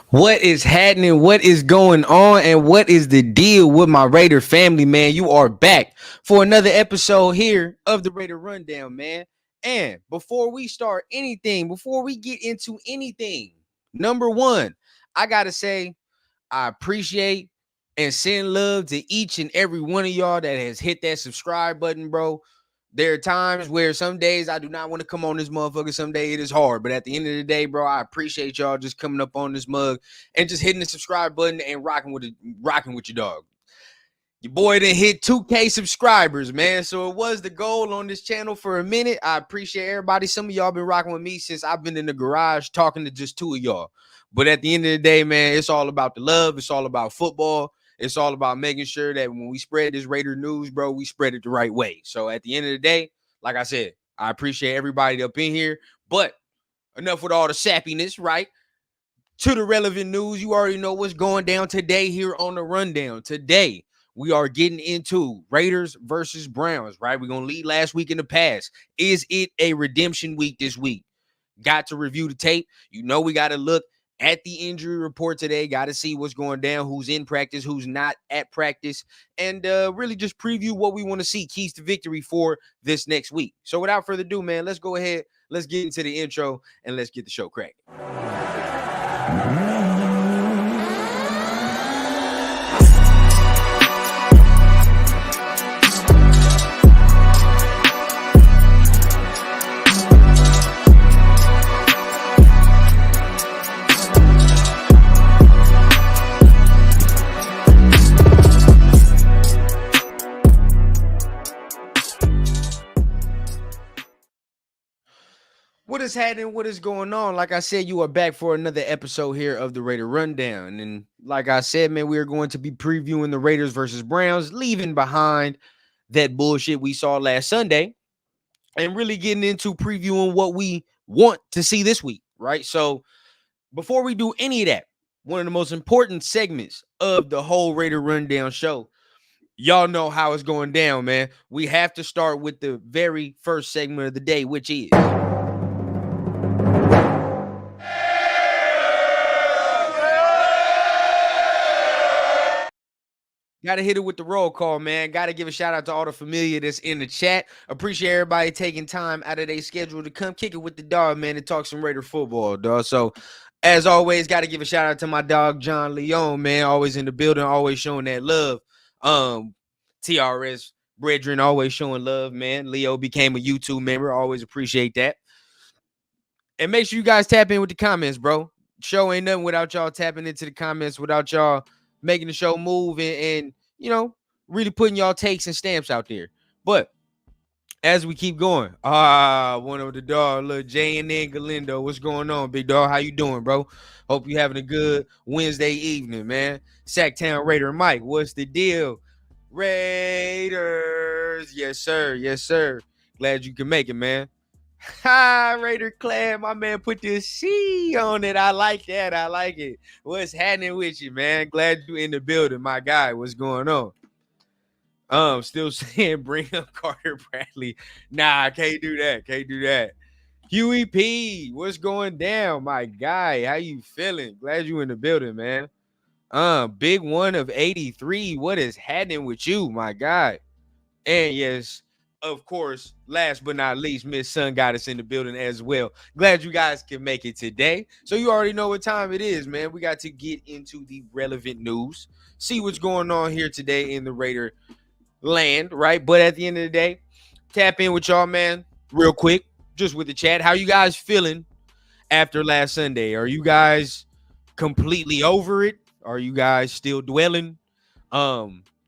What is happening? What is going on? And what is the deal with my Raider family, man? You are back for another episode here of the Raider Rundown, man. And before we start anything, before we get into anything, number one, I got to say, I appreciate and send love to each and every one of y'all that has hit that subscribe button, bro. There are times where some days I do not want to come on this motherfucker. Some day it is hard. But at the end of the day, bro, I appreciate y'all just coming up on this mug and just hitting the subscribe button and rocking with your dog. Your boy done hit 2K subscribers, man. So it was the goal on this channel for a minute. I appreciate everybody. Some of y'all been rocking with me since I've been in the garage talking to just two of y'all. But at the end of the day, man, it's all about the love. It's all about football. It's all about making sure that when we spread this Raider news, bro, we spread it the right way. So at the end of the day, like I said, I appreciate everybody up in here. But enough with all the sappiness, right? To the relevant news, you already know what's going down today here on the Rundown. Today, we are getting into Raiders versus Browns, right? We're going to lead last week in the past. Is it a redemption week this week? Got to review the tape. You know we got to look at the injury report today. Got to see what's going down, who's in practice, who's not at practice, and really just preview what we want to see, keys to victory for this next week. So without further ado, man, let's go ahead. Let's get into the intro, and let's get the show cracking. What is happening? What is going on? Like I said, you are back for another episode here of the Raider Rundown. And like I said, man, we are going to be previewing the Raiders versus Browns, leaving behind that bullshit we saw last Sunday and really getting into previewing what we want to see this week, right? So before we do any of that, one of the most important segments of the whole Raider Rundown show, y'all know how it's going down, man. We have to start with the very first segment of the day, which is gotta hit it with the roll call, man. Gotta give a shout out to all the familia that's in the chat. Appreciate everybody taking time out of their schedule to come kick it with the dog, man, and talk some Raider football, dog. So, as always, gotta give a shout out to my dog John Leon, man. Always in the building, always showing that love. TRS Brethren always showing love, man. Leo became a YouTube member. Always appreciate that. And make sure you guys tap in with the comments, bro. Show ain't nothing without y'all tapping into the comments, without y'all making the show move and you know, really putting y'all takes and stamps out there. But as we keep going, one of the dog, little J and N Galindo. What's going on, big dog? How you doing, bro? Hope you having a good Wednesday evening, man. Sacktown Raider Mike, what's the deal? Raiders, yes, sir, yes, sir. Glad you can make it, man. Ha, Raider Clan, my man put this C on it. I like that. I like it. What's happening with you, man? Glad you in the building, my guy. What's going on? Still saying bring up Carter Bradley. Nah, I can't do that. Can't do that. Huey P, what's going down, my guy? How you feeling? Glad you in the building, man. Big one of 83. What is happening with you, my guy? And yes, of course, last but not least, Miss Sun got us in the building as well. Glad you guys can make it today. So you already know what time it is, man. We got to get into the relevant news, see what's going on here today in the Raider land, right? But at the end of the day, tap in with y'all, man, real quick, just with the chat. How you guys feeling after last Sunday? Are you guys completely over it? Are you guys still dwelling?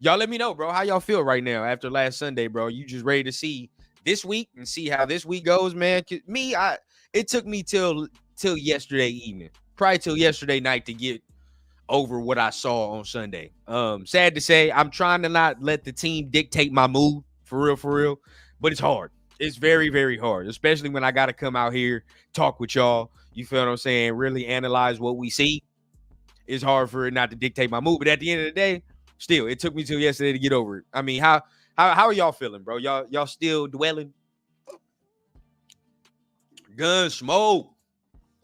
Y'all let me know, bro. How y'all feel right now after last Sunday, bro? You just ready to see this week and see how this week goes, man? It took me till yesterday evening, probably till yesterday night to get over what I saw on Sunday. Sad to say, I'm trying to not let the team dictate my mood for real, but it's hard. It's very, very hard, especially when I got to come out here, talk with y'all. You feel what I'm saying? Really analyze what we see. It's hard for it not to dictate my mood, but at the end of the day, still, it took me till yesterday to get over it. I mean, how are y'all feeling, bro? Y'all still dwelling? Gun Smoke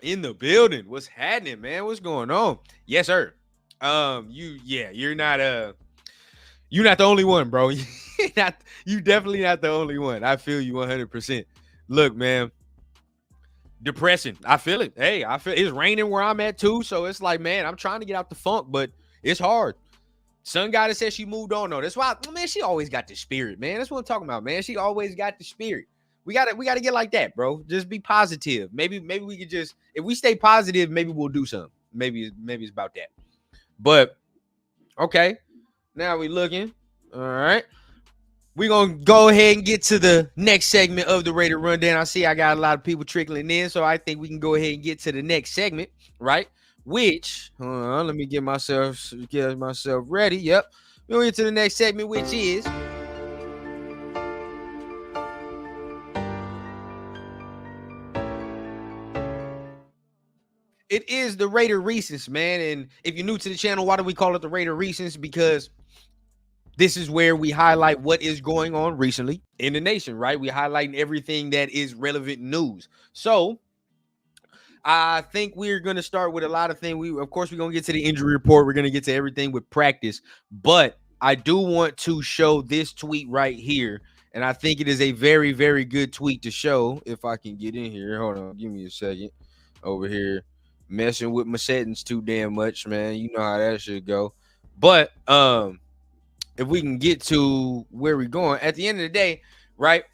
in the building. What's happening, man? What's going on? Yes, sir. You're not the only one, bro. You definitely not the only one. I feel you 100%. Look, man, depressing. I feel it. Hey, I feel it's raining where I'm at too. So it's like, man, I'm trying to get out the funk, but it's hard. Sun Goddess said she moved on though. That's why, man, she always got the spirit, man. That's what I'm talking about, man. She always got the spirit. We gotta get like that, bro. Just be positive. Maybe we could just, if we stay positive, maybe we'll do something. Maybe it's about that. But okay, now we looking. All right. We're going to go ahead and get to the next segment of the Raider Rundown. I see I got a lot of people trickling in, so I think we can go ahead and get to the next segment, right? Which, let me get myself ready. Yep. We'll get to the next segment, which is it is the Raider Recents, man. And if you're new to the channel, why do we call it the Raider Recents? Because this is where we highlight what is going on recently in the nation, right? We highlighting everything that is relevant news. So I think we're going to start with a lot of things. Of course, we're going to get to the injury report. We're going to get to everything with practice. But I do want to show this tweet right here. And I think it is a very, very good tweet to show. If I can get in here. Hold on. Give me a second. Over here. Messing with my settings too damn much, man. You know how that should go. But, if we can get to where we're going, at the end of the day, right?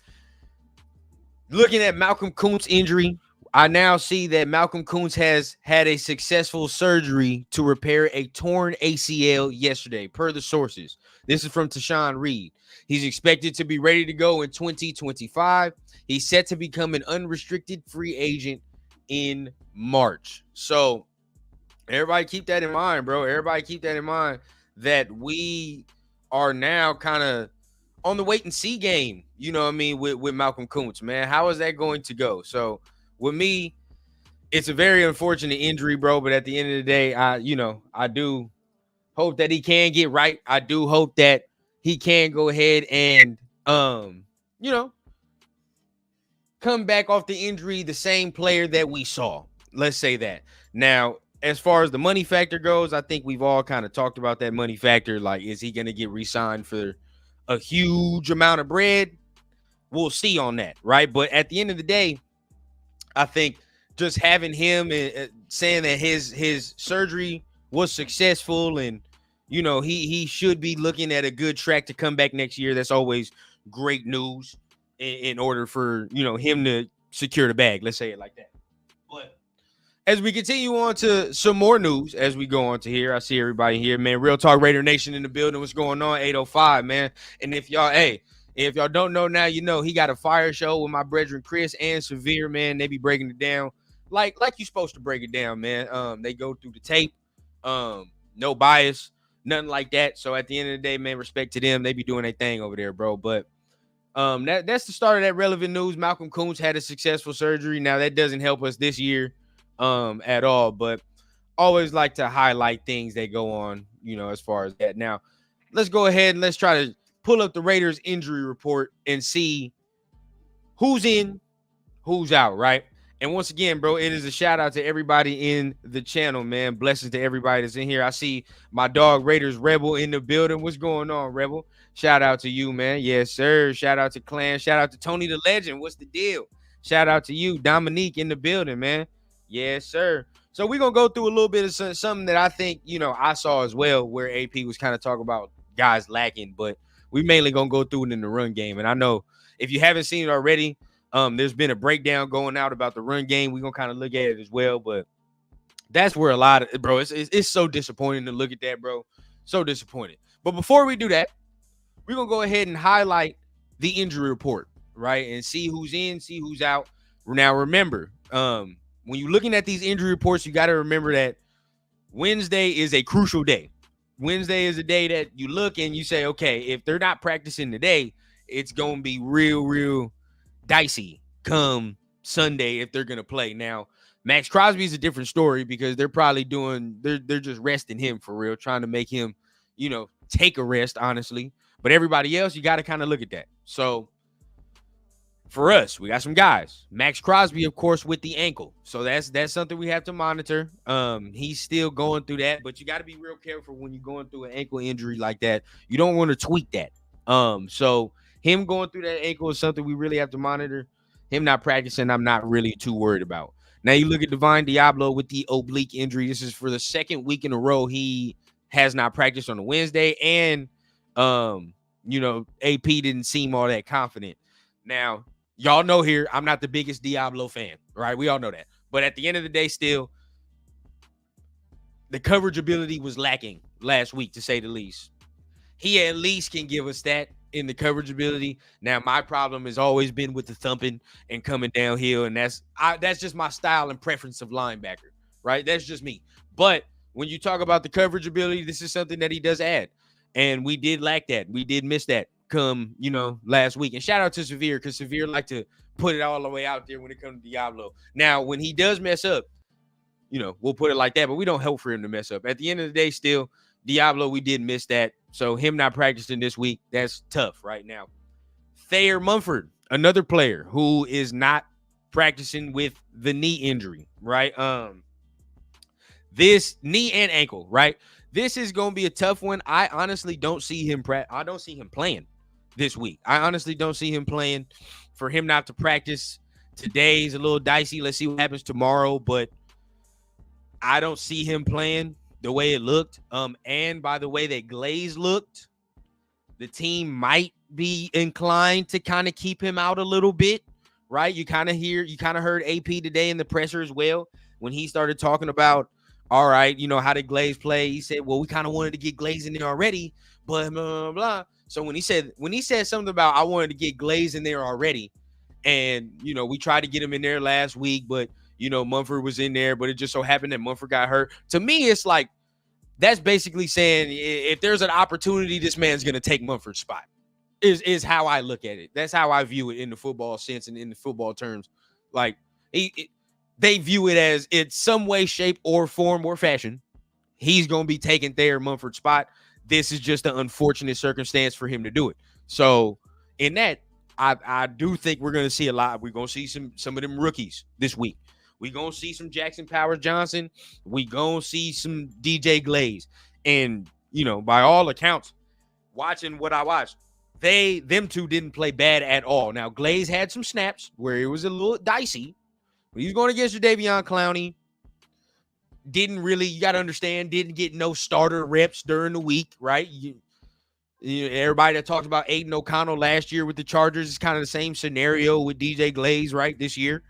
Looking at Malcolm Kuntz injury, I now see that Malcolm Kuntz has had a successful surgery to repair a torn ACL yesterday, per the sources. This is from Tashawn Reed. He's expected to be ready to go in 2025. He's set to become an unrestricted free agent in March. So everybody keep that in mind, bro. Everybody keep that in mind that we are now kind of on the wait and see game, you know what I mean, with Malcolm Kuntz, man. How is that going to go? So with me, it's a very unfortunate injury, bro. But at the end of the day, I do hope that he can get right. I do hope that he can go ahead and you know, come back off the injury the same player that we saw. Let's say that. Now, as far as the money factor goes, I think we've all kind of talked about that money factor. Like, is he going to get re-signed for a huge amount of bread? We'll see on that, right? But at the end of the day, I think just having him saying that his surgery was successful and he should be looking at a good track to come back next year. That's always great news in order for him to secure the bag. Let's say it like that. But as we continue on to some more news, as we go on to here, I see everybody here, man. Real Talk Raider Nation in the building. What's going on? 805, man. And if y'all don't know now, he got a fire show with my brethren Chris and Severe, man. They be breaking it down like you're supposed to break it down, man. They go through the tape, no bias, nothing like that. So at the end of the day, man, respect to them. They be doing their thing over there, bro. But that's the start of that relevant news. Malcolm Kuntz had a successful surgery. Now that doesn't help us this year at all, but always like to highlight things that go on, as far as that. Now, let's go ahead and let's try to pull up the Raiders injury report and see who's in, who's out, right? And once again, bro, it is a shout out to everybody in the channel, man. Blessings to everybody that's in here. I see my dog Raiders Rebel in the building. What's going on, Rebel? Shout out to you, man. Yes, sir. Shout out to Clan. Shout out to Tony the Legend. What's the deal? Shout out to you, Dominique, in the building, man. Yes, sir. So we're going to go through a little bit of something that I think, I saw as well, where AP was kind of talking about guys lacking, but we mainly going to go through it in the run game. And I know if you haven't seen it already, there's been a breakdown going out about the run game. We're going to kind of look at it as well, but that's where a lot of, bro, it's so disappointing to look at that, bro. So disappointed. But before we do that, we're going to go ahead and highlight the injury report, right? And see who's in, see who's out. Now, remember, when you're looking at these injury reports, you got to remember that Wednesday is a crucial day. Wednesday is a day that you look and you say, okay, if they're not practicing today, it's going to be real dicey come Sunday if they're going to play. Now, Max Crosby is a different story because they're probably they're just resting him for real, trying to make him, take a rest, honestly. But everybody else, you got to kind of look at that. So for us, we got some guys. Max Crosby, of course, with the ankle. So that's something we have to monitor. He's still going through that, but you got to be real careful when you're going through an ankle injury like that. You don't want to tweak that. So him going through that ankle is something we really have to monitor. Him not practicing, I'm not really too worried about. Now you look at Divine Diablo with the oblique injury. This is for the second week in a row he has not practiced on a Wednesday, and AP didn't seem all that confident. Now, y'all know here, I'm not the biggest Diablo fan, right? We all know that. But at the end of the day, still, the coverage ability was lacking last week, to say the least. He at least can give us that in the coverage ability. Now, my problem has always been with the thumping and coming downhill, and that's just my style and preference of linebacker, right? That's just me. But when you talk about the coverage ability, this is something that he does add, and we did lack that. We did miss that come, last week. And shout out to Severe, because Severe like to put it all the way out there when it comes to Diablo. Now, when he does mess up, we'll put it like that, but we don't hope for him to mess up. At the end of the day, still, Diablo, we did miss that. So him not practicing this week, that's tough right now. Thayer Munford, another player who is not practicing with the knee injury, right? This knee and ankle, right? This is going to be a tough one. I honestly don't see him I don't see him playing this week. I honestly don't see him playing. For him not to practice today is a little dicey. Let's see what happens tomorrow, but I don't see him playing the way it looked. And by the way that Glaze looked, the team might be inclined to kind of keep him out a little bit, right? You kind of heard AP today in the presser as well when he started talking about, all right, how did Glaze play? He said, well, we kind of wanted to get Glaze in there already, but blah, blah, blah. So when he said something about I wanted to get Glaze in there already, and we tried to get him in there last week, but Mumford was in there, but it just so happened that Mumford got hurt. To me, it's like that's basically saying if there's an opportunity, this man's gonna take Mumford's spot. Is how I look at it. That's how I view it in the football sense and in the football terms. Like they view it as in some way, shape, or form or fashion, he's gonna be taking Thayer Mumford's spot. This is just an unfortunate circumstance for him to do it. So in that, I do think we're gonna see a lot. We're gonna see some of them rookies this week. We're gonna see some Jackson Powers Johnson. We gonna see some DJ Glaze. And by all accounts, watching what I watched, them two didn't play bad at all. Now, Glaze had some snaps where it was a little dicey. But he's going against Jadeveon Clowney. You got to understand, didn't get no starter reps during the week, right? Everybody that talked about Aiden O'Connell last year with the Chargers is kind of the same scenario with DJ Glaze, right, this year.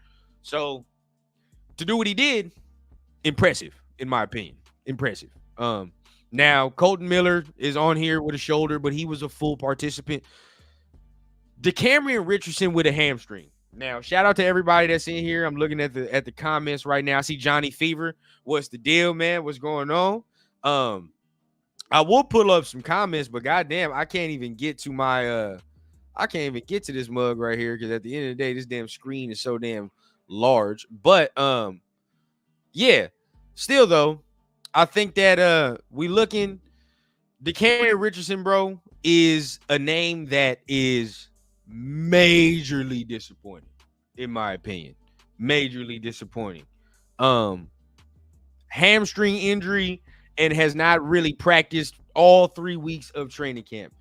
So, to do what he did, impressive, in my opinion. Impressive. Now, Colton Miller is on here with a shoulder, but he was a full participant. DeCamerion Richardson with a hamstring. Now, shout out to everybody that's in here. I'm looking at the comments right now. I see Johnny Fever. What's the deal, man? What's going on? I will pull up some comments, but goddamn, I can't even get to this mug right here because at the end of the day, this damn screen is so damn large. But yeah, still though, I think that we looking DeCamerion Richardson, bro, is a name that is majorly disappointing, in my opinion. Majorly disappointing. Hamstring injury and has not really practiced all 3 weeks of training camp.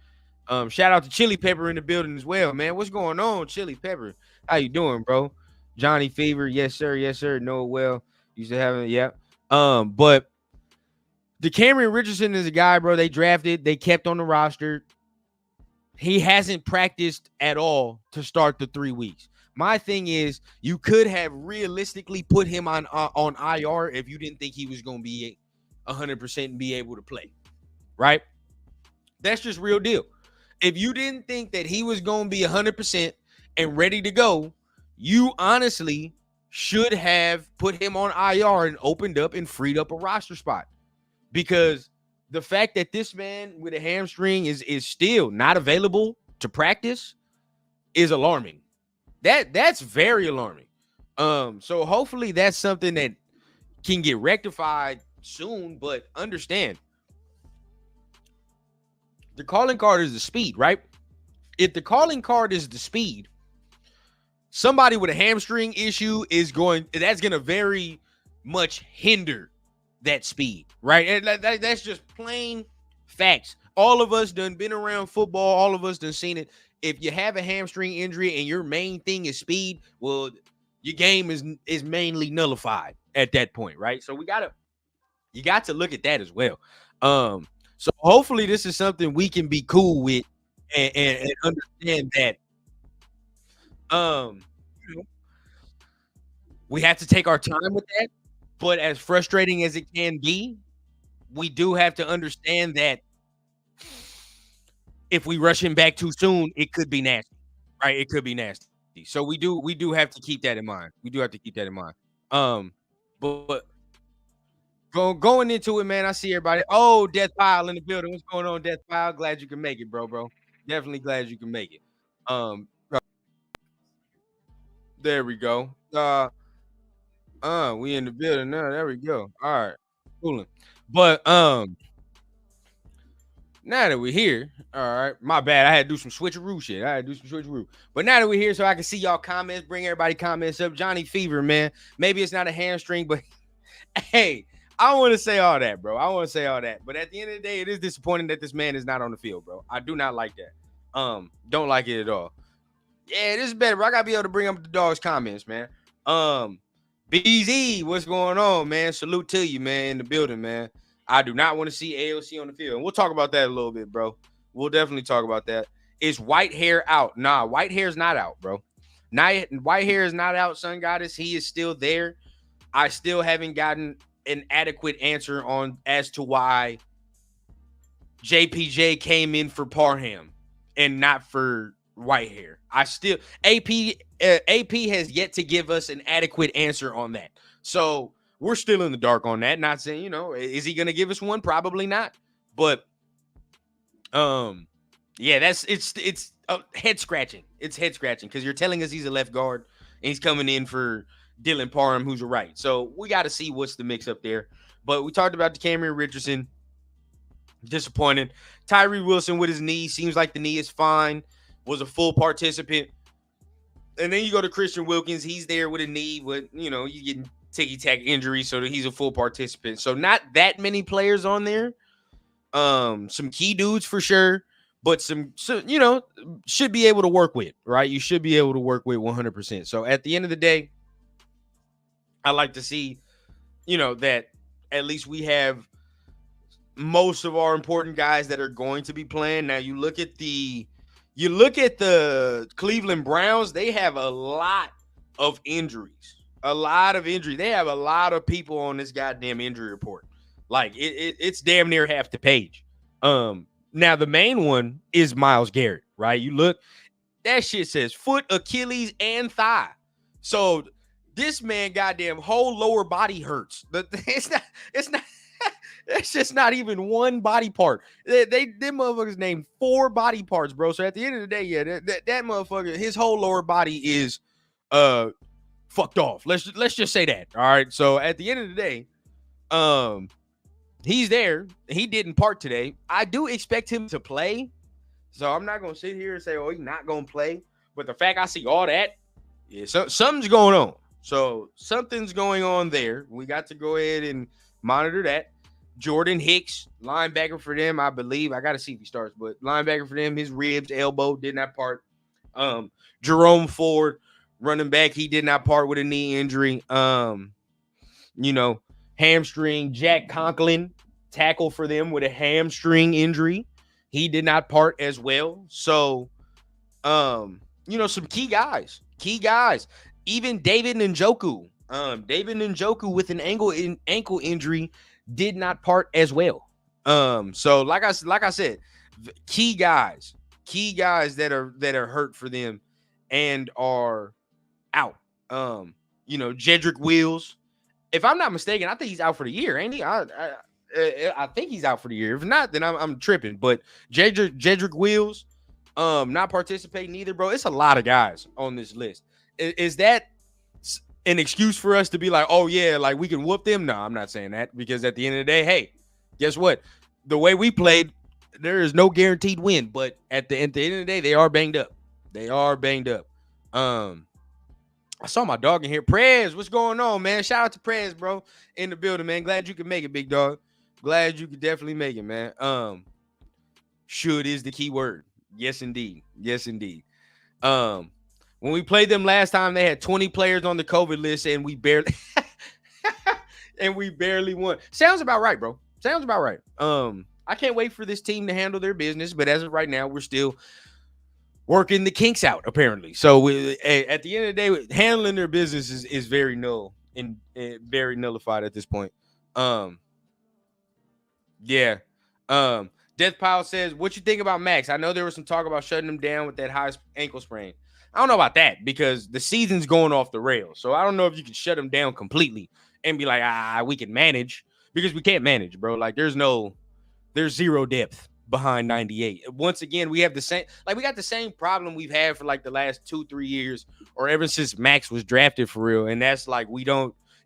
Shout out to Chili Pepper in the building as well, man. What's going on, Chili Pepper? How you doing, bro? Johnny Fever, yes sir. Know it well. Used to have it, yeah. But DeCamerion Richardson is a guy, bro, they drafted, they kept on the roster. He hasn't practiced at all to start the 3 weeks. My thing is, you could have realistically put him on IR if you didn't think he was going to be 100% and be able to play, right? That's just real deal. If you didn't think that he was going to be 100% and ready to go, you honestly should have put him on IR and opened up and freed up a roster spot. Because the fact that this man with a hamstring is still not available to practice is alarming. That's very alarming. So hopefully that's something that can get rectified soon, but understand the calling card is the speed, right? If the calling card is the speed, somebody with a hamstring issue that's going to very much hinder that speed, right? And that's just plain facts. All of us done been around football. All of us done seen it. If you have a hamstring injury and your main thing is speed, well, your game is mainly nullified at that point, right? So you got to look at that as well. So hopefully this is something we can be cool with and understand that. We have to take our time with that. But as frustrating as it can be, we do have to understand that if we rush him back too soon, it could be nasty, right? It could be nasty. So we do have to keep that in mind. But going into it, man, I see everybody. Oh, Death Pile in the building. What's going on, Death Pile? Glad you can make it, bro. Definitely glad you can make it. There we go. We in the building now. There we go. All right, cooling. But now that we're here, all right, my bad. I had to do some switcheroo shit. But now that we're here, so I can see y'all comments, bring everybody comments up. Johnny Fever, man. Maybe it's not a hamstring, but hey, I want to say all that, bro. But at the end of the day, it is disappointing that this man is not on the field, bro. I do not like that. Don't like it at all. Yeah, this is better, bro. I gotta be able to bring up the dog's comments, man. BZ, what's going on, man? Salute to you, man, in the building, man. I do not want to see AOC on the field. And we'll talk about that a little bit, bro. We'll definitely talk about that. Is white hair out? Nah, white hair's not out, bro. Whitehair is not out, Sun Goddess. He is still there. I still haven't gotten an adequate answer on as to why JPJ came in for Parham and not for Whitehair. I still AP has yet to give us an adequate answer on that. So we're still in the dark on that. Not saying, is he gonna give us one? Probably not. But yeah, it's head scratching. It's head scratching because you're telling us he's a left guard and he's coming in for Dylan Parham, who's a right. So we got to see what's the mix up there. But we talked about Cameron Richardson. Disappointed. Tyree Wilson with his knee. Seems like the knee is fine. Was a full participant. And then you go to Christian Wilkins. He's there with a knee, but you getting ticky-tack injury, so that he's a full participant. So not that many players on there. Some key dudes for sure, but some should be able to work with, right? You should be able to work with 100%. So at the end of the day, I like to see, that at least we have most of our important guys that are going to be playing. Now you look at the Cleveland Browns, they have a lot of injuries. They have a lot of people on this goddamn injury report. Like it's damn near half the page. Now the main one is Myles Garrett, right? You look, that shit says foot, Achilles, and thigh. So this man goddamn whole lower body hurts. But it's not it's just not even one body part. Them motherfuckers named 4 body parts, bro. So at the end of the day, yeah, that motherfucker, his whole lower body is fucked off. Let's just say that. All right. So at the end of the day, he's there. He didn't part today. I do expect him to play. So I'm not gonna sit here and say, oh, he's not gonna play. But the fact I see all that, yeah, something's going on. So something's going on there. We got to go ahead and monitor that. Jordan Hicks, linebacker for them, I believe. I got to see if he starts, but linebacker for them, his ribs, elbow did not part. Jerome Ford, running back, he did not part with a knee injury. Hamstring. Jack Conklin, tackle for them with a hamstring injury. He did not part as well. So, some key guys. Even David Njoku. David Njoku with an ankle injury did not part as well. So like I said, key guys that are hurt for them and are out. Jedrick Wills, if I'm not mistaken, I think he's out for the year, ain't he? I think he's out for the year. If not, then I'm tripping. But Jedrick Wills, not participating either, bro. It's a lot of guys on this list. Is that an excuse for us to be like, oh yeah, like we can whoop them? No, I'm not saying that, because at the end of the day, hey, guess what? The way we played, there is no guaranteed win. But at the end of the day, they are banged up. I saw my dog in here. Prez, what's going on, man? Shout out to Prez, bro, in the building, man. Glad you could make it, big dog. Glad you could definitely make it, man. Should is the key word. Yes, indeed. When we played them last time, they had 20 players on the COVID list, and we barely won. Sounds about right, bro. Sounds about right. I can't wait for this team to handle their business, but as of right now, we're still working the kinks out, apparently. So at the end of the day, handling their business is very null and very nullified at this point. Yeah. Death Pile says, what you think about Max? I know there was some talk about shutting him down with that high ankle sprain. I don't know about that, because the season's going off the rails. So I don't know if you can shut him down completely and be like, we can manage, because we can't manage, bro. Like there's zero depth behind 98. Once again, we have the same problem we've had for like the last 2-3 years, or ever since Max was drafted, for real. And that's like,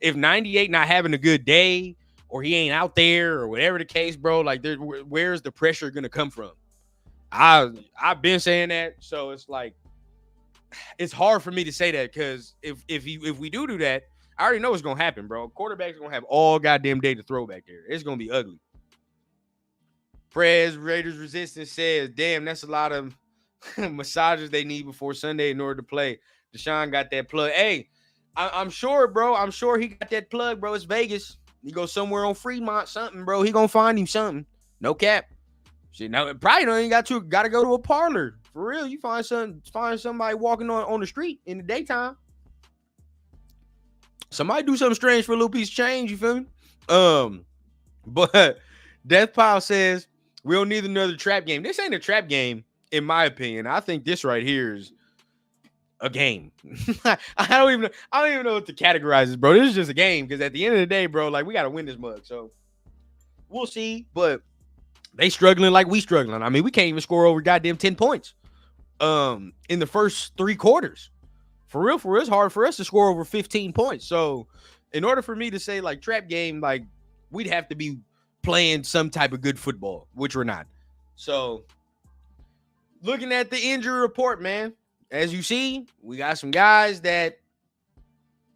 if 98 not having a good day, or he ain't out there, or whatever the case, bro, like where's the pressure going to come from? I've been saying that. So it's like, it's hard for me to say that, because if we do that, I already know what's going to happen, bro. Quarterback's going to have all goddamn day to throw back there. It's going to be ugly. Prez Raiders Resistance says, damn, that's a lot of massages they need before Sunday in order to play. Deshaun got that plug. Hey, I'm sure, bro. I'm sure he got that plug, bro. It's Vegas. You go somewhere on Fremont, something, bro. He going to find him something. No cap. Shit, now probably don't even got to go to a parlor For real, you find somebody walking on the street in the daytime. Somebody do something strange for a little piece of change, you feel me? But Death Pile says we don't need another trap game. This ain't a trap game, in my opinion. I think this right here is a game. I don't even know what to categorize this, bro. This is just a game because at the end of the day, bro, like we gotta win this mug. So we'll see. But they struggling like we struggling. I mean, we can't even score over goddamn 10 points in the first 3 quarters. For real, it's hard for us to score over 15 points. So in order for me to say like trap game, like we'd have to be playing some type of good football, which we're not. So looking at the injury report, man, as you see, we got some guys that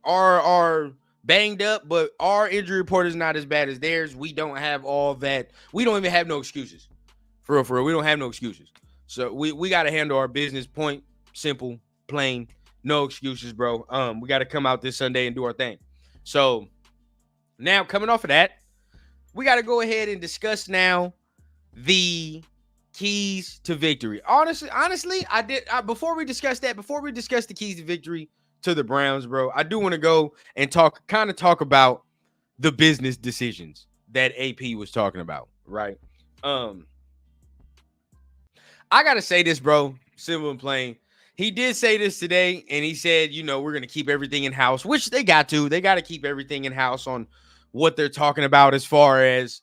are banged up, but our injury report is not as bad as theirs. We don't have all that. We don't even have no excuses. For real. We don't have no excuses. So we got to handle our business. Point, simple, plain. No excuses, bro. We got to come out this Sunday and do our thing. So now coming off of that, we got to go ahead and discuss now the keys to victory. Honestly, before we discuss the keys to victory to the Browns, bro, I do want to go and talk about the business decisions that AP was talking about, right? I got to say this, bro, simple and plain. He did say this today, and he said, we're going to keep everything in-house, which they got to. They got to keep everything in-house on what they're talking about as far as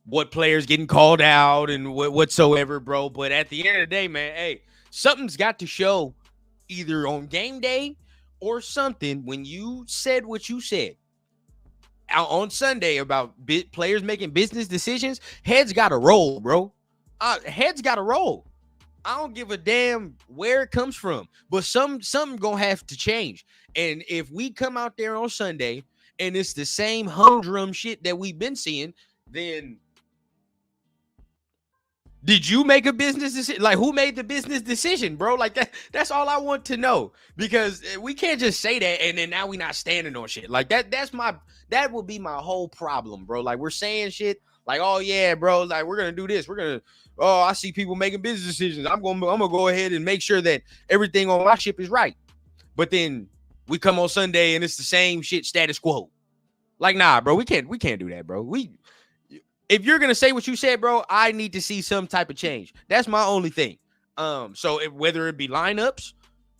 what players getting called out and whatsoever, bro. But at the end of the day, man, hey, something's got to show either on game day or something when you said what you said out on Sunday about players making business decisions. Heads got to roll, bro. Heads got to roll. I don't give a damn where it comes from, but something gonna have to change. And if we come out there on Sunday and it's the same humdrum shit that we've been seeing, then did you make a business decision? Like, who made the business decision, bro? Like that's all I want to know, because we can't just say that and then now we not standing on shit. Like that will be my whole problem, bro. Like, we're saying shit like, oh yeah, bro, like we're gonna do this, I see people making business decisions. I'm gonna go ahead and make sure that everything on my ship is right. But then we come on Sunday and it's the same shit, status quo. Like, nah, bro, we can't do that, bro. If you're gonna say what you said, bro, I need to see some type of change. That's my only thing. So whether it be lineups,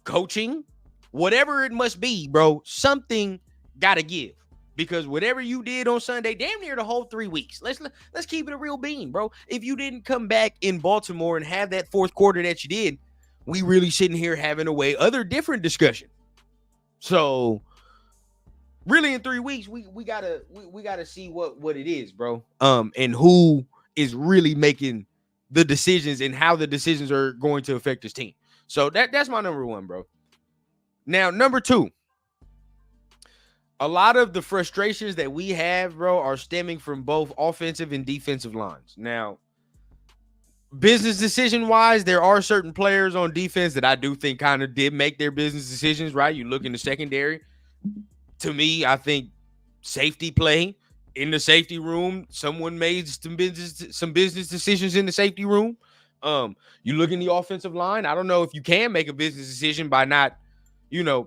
coaching, whatever it must be, bro, something gotta give. Because whatever you did on Sunday, damn near the whole 3 weeks. Let's keep it a real bean, bro. If you didn't come back in Baltimore and have that fourth quarter that you did, we really sitting here having other different discussion. So really in 3 weeks, we gotta see what it is, bro. And who is really making the decisions and how the decisions are going to affect this team. So that's my number one, bro. Now, number two. A lot of the frustrations that we have, bro, are stemming from both offensive and defensive lines. Now, business decision-wise, there are certain players on defense that I do think kind of did make their business decisions, right? You look in the secondary. To me, I think safety play in the safety room, someone made some business decisions in the safety room. You look in the offensive line. I don't know if you can make a business decision by not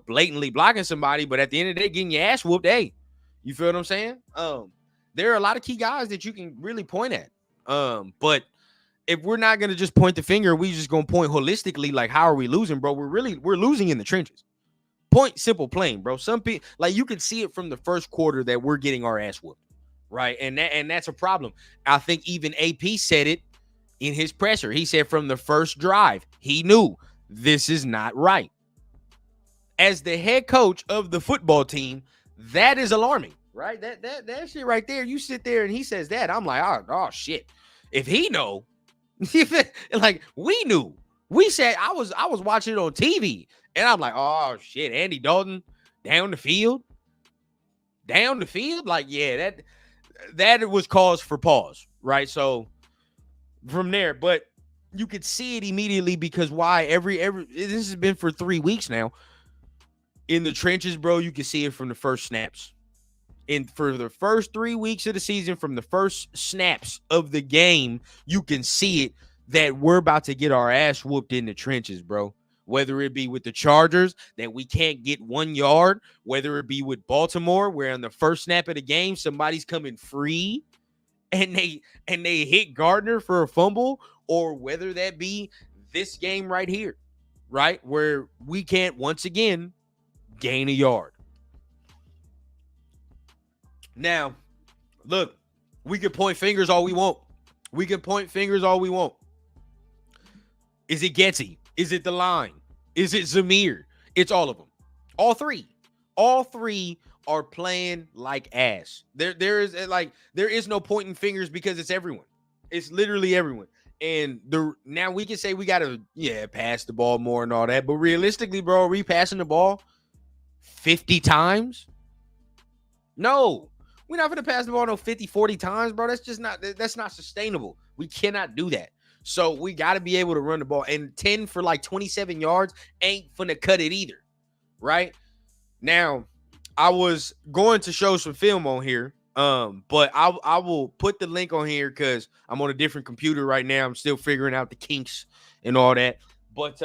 blatantly blocking somebody, but at the end of the day, getting your ass whooped, hey, you feel what I'm saying? There are a lot of key guys that you can really point at. But if we're not going to just point the finger, we just going to point holistically, like, how are we losing, bro? We're losing in the trenches. Point, simple, plain, bro. Some people, like, you can see it from the first quarter that we're getting our ass whooped, right? And that's a problem. I think even AP said it in his presser. He said from the first drive, he knew this is not right. As the head coach of the football team, that is alarming, right? That shit right there. You sit there and he says that, I'm like, oh shit. If he know, like, we knew. We said I was watching it on TV, and I'm like, oh shit, Andy Dalton down the field. Like, yeah, that was cause for pause, right? So from there, but you could see it immediately, because why? Every this has been for 3 weeks now. In the trenches, bro, you can see it from the first snaps. And for the first 3 weeks of the season, from the first snaps of the game, you can see it. that we're about to get our ass whooped in the trenches, bro. Whether it be with the Chargers that we can't get 1 yard, whether it be with Baltimore where on the first snap of the game somebody's coming free and they hit Gardner for a fumble, or whether that be this game right here, right, where we can't once again gain a yard. Now, look, we can point fingers all we want. We can point fingers all we want. Is it Getsy? Is it the line? Is it Zamir? It's all of them. All three. All three are playing like ass. There is no pointing fingers because it's everyone. It's literally everyone. And now we can say we gotta pass the ball more and all that, but realistically, bro, are we passing the ball 50 times? No, we're not gonna pass the ball no 50, 40 times, bro. That's not sustainable. We cannot do that. So we got to be able to run the ball. And 10 for like 27 yards ain't finna cut it either, right? Now, I was going to show some film on here, but I will put the link on here because I'm on a different computer right now. I'm still figuring out the kinks and all that. But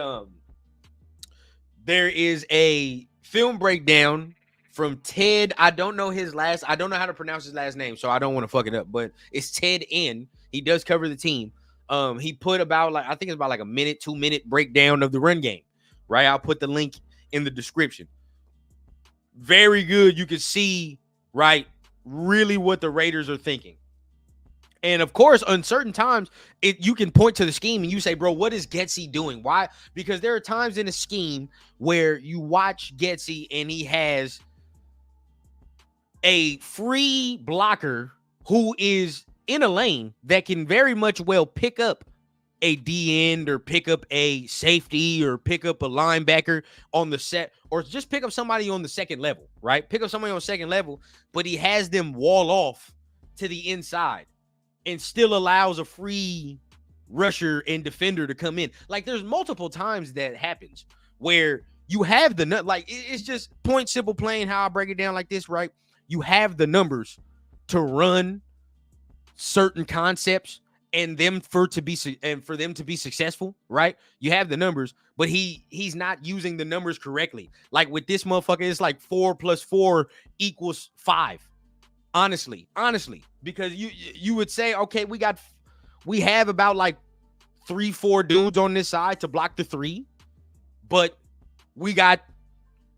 there is a film breakdown from Ted. I don't know how to pronounce his last name, so I don't want to fuck it up. But it's Ted N. He does cover the team. He put about I think it's about like a 2-minute breakdown of the run game, right? I'll put the link in the description. Very good. You can see, right, really what the Raiders are thinking. And of course, on certain times, you can point to the scheme and you say, bro, what is Getsy doing? Why? Because there are times in a scheme where you watch Getsy and he has a free blocker who is in a lane that can very much well pick up a D end or pick up a safety or pick up a linebacker on the set, or just pick up somebody on the second level, right? Pick up somebody on second level, but he has them wall off to the inside and still allows a free rusher and defender to come in. Like there's multiple times that happens where you have it's just point simple playing how I break it down like this, right? You have the numbers to run certain concepts and for them to be successful, right? You have the numbers, but he's not using the numbers correctly. Like with this motherfucker, it's like 4 + 4 = 5. Honestly, because you would say, okay, we have about like 3-4 dudes on this side to block the 3, but we got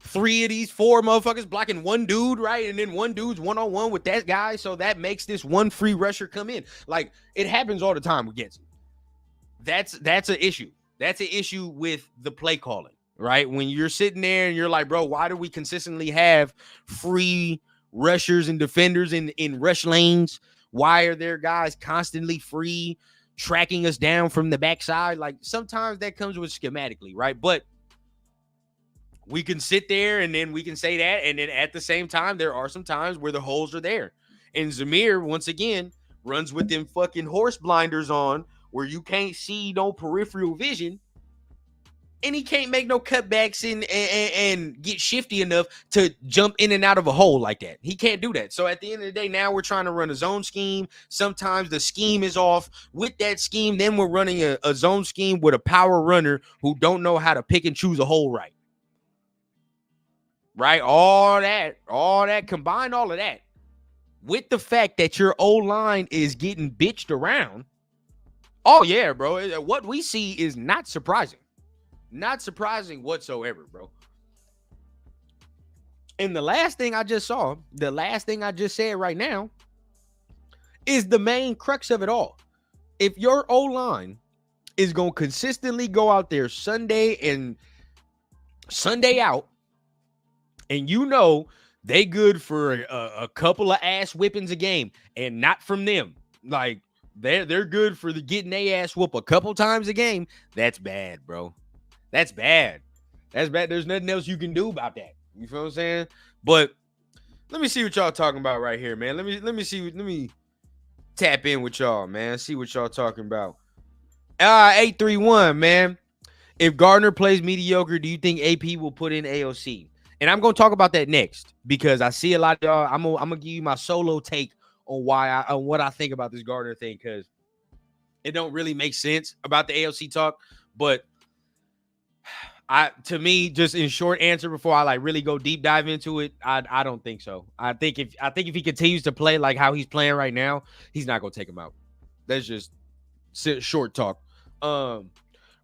3 of these 4 motherfuckers blocking 1 dude, right? And then 1 dude's one-on-one with that guy. So that makes this 1 free rusher come in. Like it happens all the time with Getsy. That's an issue. That's an issue with the play calling, right? When you're sitting there and you're like, bro, why do we consistently have free rushers and defenders in rush lanes? Why are there guys constantly free tracking us down from the backside? Like sometimes that comes with schematically, right? But we can sit there and then we can say that. And then at the same time, there are some times where the holes are there. And Zamir, once again, runs with them fucking horse blinders on where you can't see no peripheral vision. And he can't make no cutbacks and get shifty enough to jump in and out of a hole like that. He can't do that. So at the end of the day, now we're trying to run a zone scheme. Sometimes the scheme is off. With that scheme, then we're running a zone scheme with a power runner who don't know how to pick and choose a hole right. Right? All that, combine all of that with the fact that your O-line is getting bitched around. Oh, yeah, bro. What we see is not surprising. Not surprising whatsoever, bro. And the last thing I just said right now is the main crux of it all. If your O-line is going to consistently go out there Sunday in, Sunday out, and you know they good for a couple of ass whippings a game, and not from them. Like they're good for getting their ass whoop a couple times a game. That's bad, bro. That's bad. That's bad. There's nothing else you can do about that. You feel what I'm saying? But let me see what y'all talking about right here, man. Let me tap in with y'all, man. See what y'all talking about. 831, man. If Gardner plays mediocre, do you think AP will put in AOC? And I'm going to talk about that next because I see a lot of y'all. I'm gonna give you my solo take on what I think about this Gardner thing, because it don't really make sense about the AFC talk. But to me, just in short answer before I like really go deep dive into it, I don't think so. I think if he continues to play like how he's playing right now, he's not gonna take him out. That's just short talk.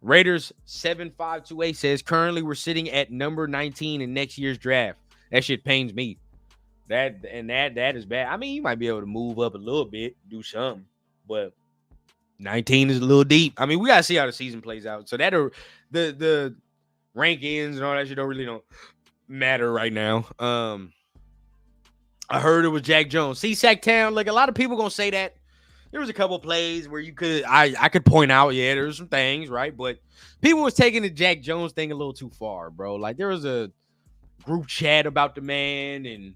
Raiders 7528 says currently we're sitting at number 19 in next year's draft. That shit pains me. That is bad. I mean, you might be able to move up a little bit, do something, but 19 is a little deep. I mean, we gotta see how the season plays out. So that the rankings and all that shit don't matter right now. I heard it was Jack Jones. See, Sacktown, like a lot of people gonna say that. There was a couple plays where you could I could point out, yeah, there's some things, right? But people was taking the Jack Jones thing a little too far, bro. Like there was a group chat about the man, and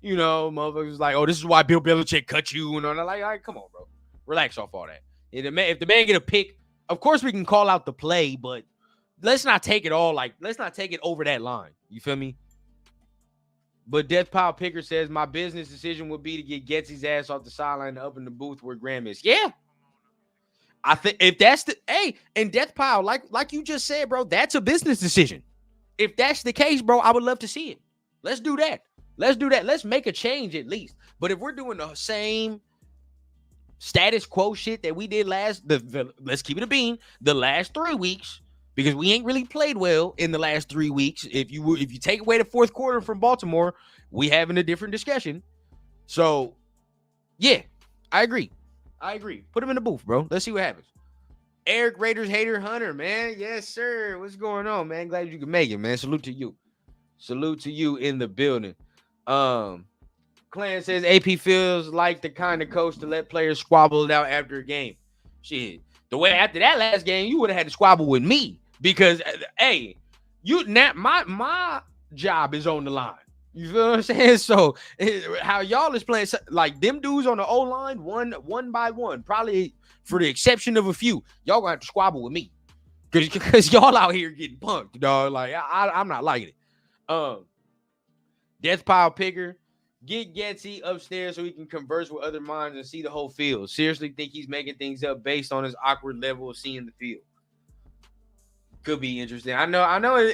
you know, motherfuckers was like, oh, this is why Bill Belichick cut you, and all that. Like, all right, come on, bro. Relax off all that. If the man get a pick, of course we can call out the play, but let's not take it over that line. You feel me? But Death Pile Picker says my business decision would be to get Getsy's ass off the sideline and up in the booth where Graham is. Yeah. I think if that's and Death Pile, like you just said, bro, that's a business decision. If that's the case, bro, I would love to see it. Let's do that. Let's make a change at least. But if we're doing the same status quo shit that we did let's keep it a bean, the last 3 weeks, because we ain't really played well in the last 3 weeks. If you take away the fourth quarter from Baltimore, we having a different discussion. So, yeah, I agree. Put him in the booth, bro. Let's see what happens. Eric Raiders Hater Hunter, man. Yes, sir. What's going on, man? Glad you can make it, man. Salute to you. Salute to you in the building. Clan says AP feels like the kind of coach to let players squabble it out after a game. Shit. The way after that last game, you would have had to squabble with me. Because, hey, my job is on the line. You feel what I'm saying? So, how y'all is playing, like, them dudes on the O-line, one by one, probably for the exception of a few, y'all gonna have to squabble with me. Because y'all out here getting punked, dog. Like, I'm not liking it. Death Pile Picker, get Getsy upstairs so he can converse with other minds and see the whole field. Seriously think he's making things up based on his awkward level of seeing the field. Could be interesting. I know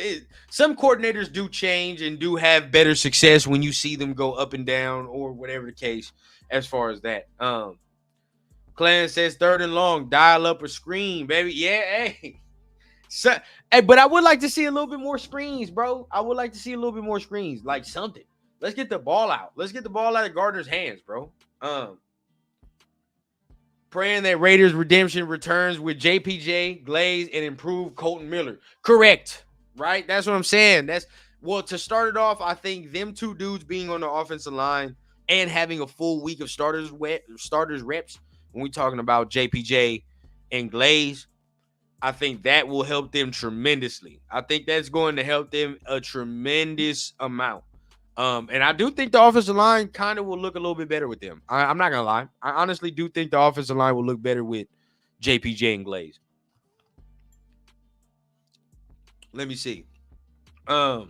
some coordinators do change and do have better success when you see them go up and down or whatever the case as far as that. Clan says 3rd and long, dial up or screen, baby. Yeah, hey. So, hey, but I would like to see a little bit more screens, bro. I would like to see a little bit more screens, like something. Let's get the ball out. Let's get the ball out of Gardner's hands, bro. Praying that Raiders redemption returns with JPJ, Glaze, and improved Colton Miller. Correct, right? That's what I'm saying. To start it off, I think them two dudes being on the offensive line and having a full week of starters reps, when we're talking about JPJ and Glaze, I think that will help them tremendously. I think that's going to help them a tremendous amount. And I do think the offensive line kind of will look a little bit better with them. I'm not going to lie. I honestly do think the offensive line will look better with JPJ and Glaze. Let me see. I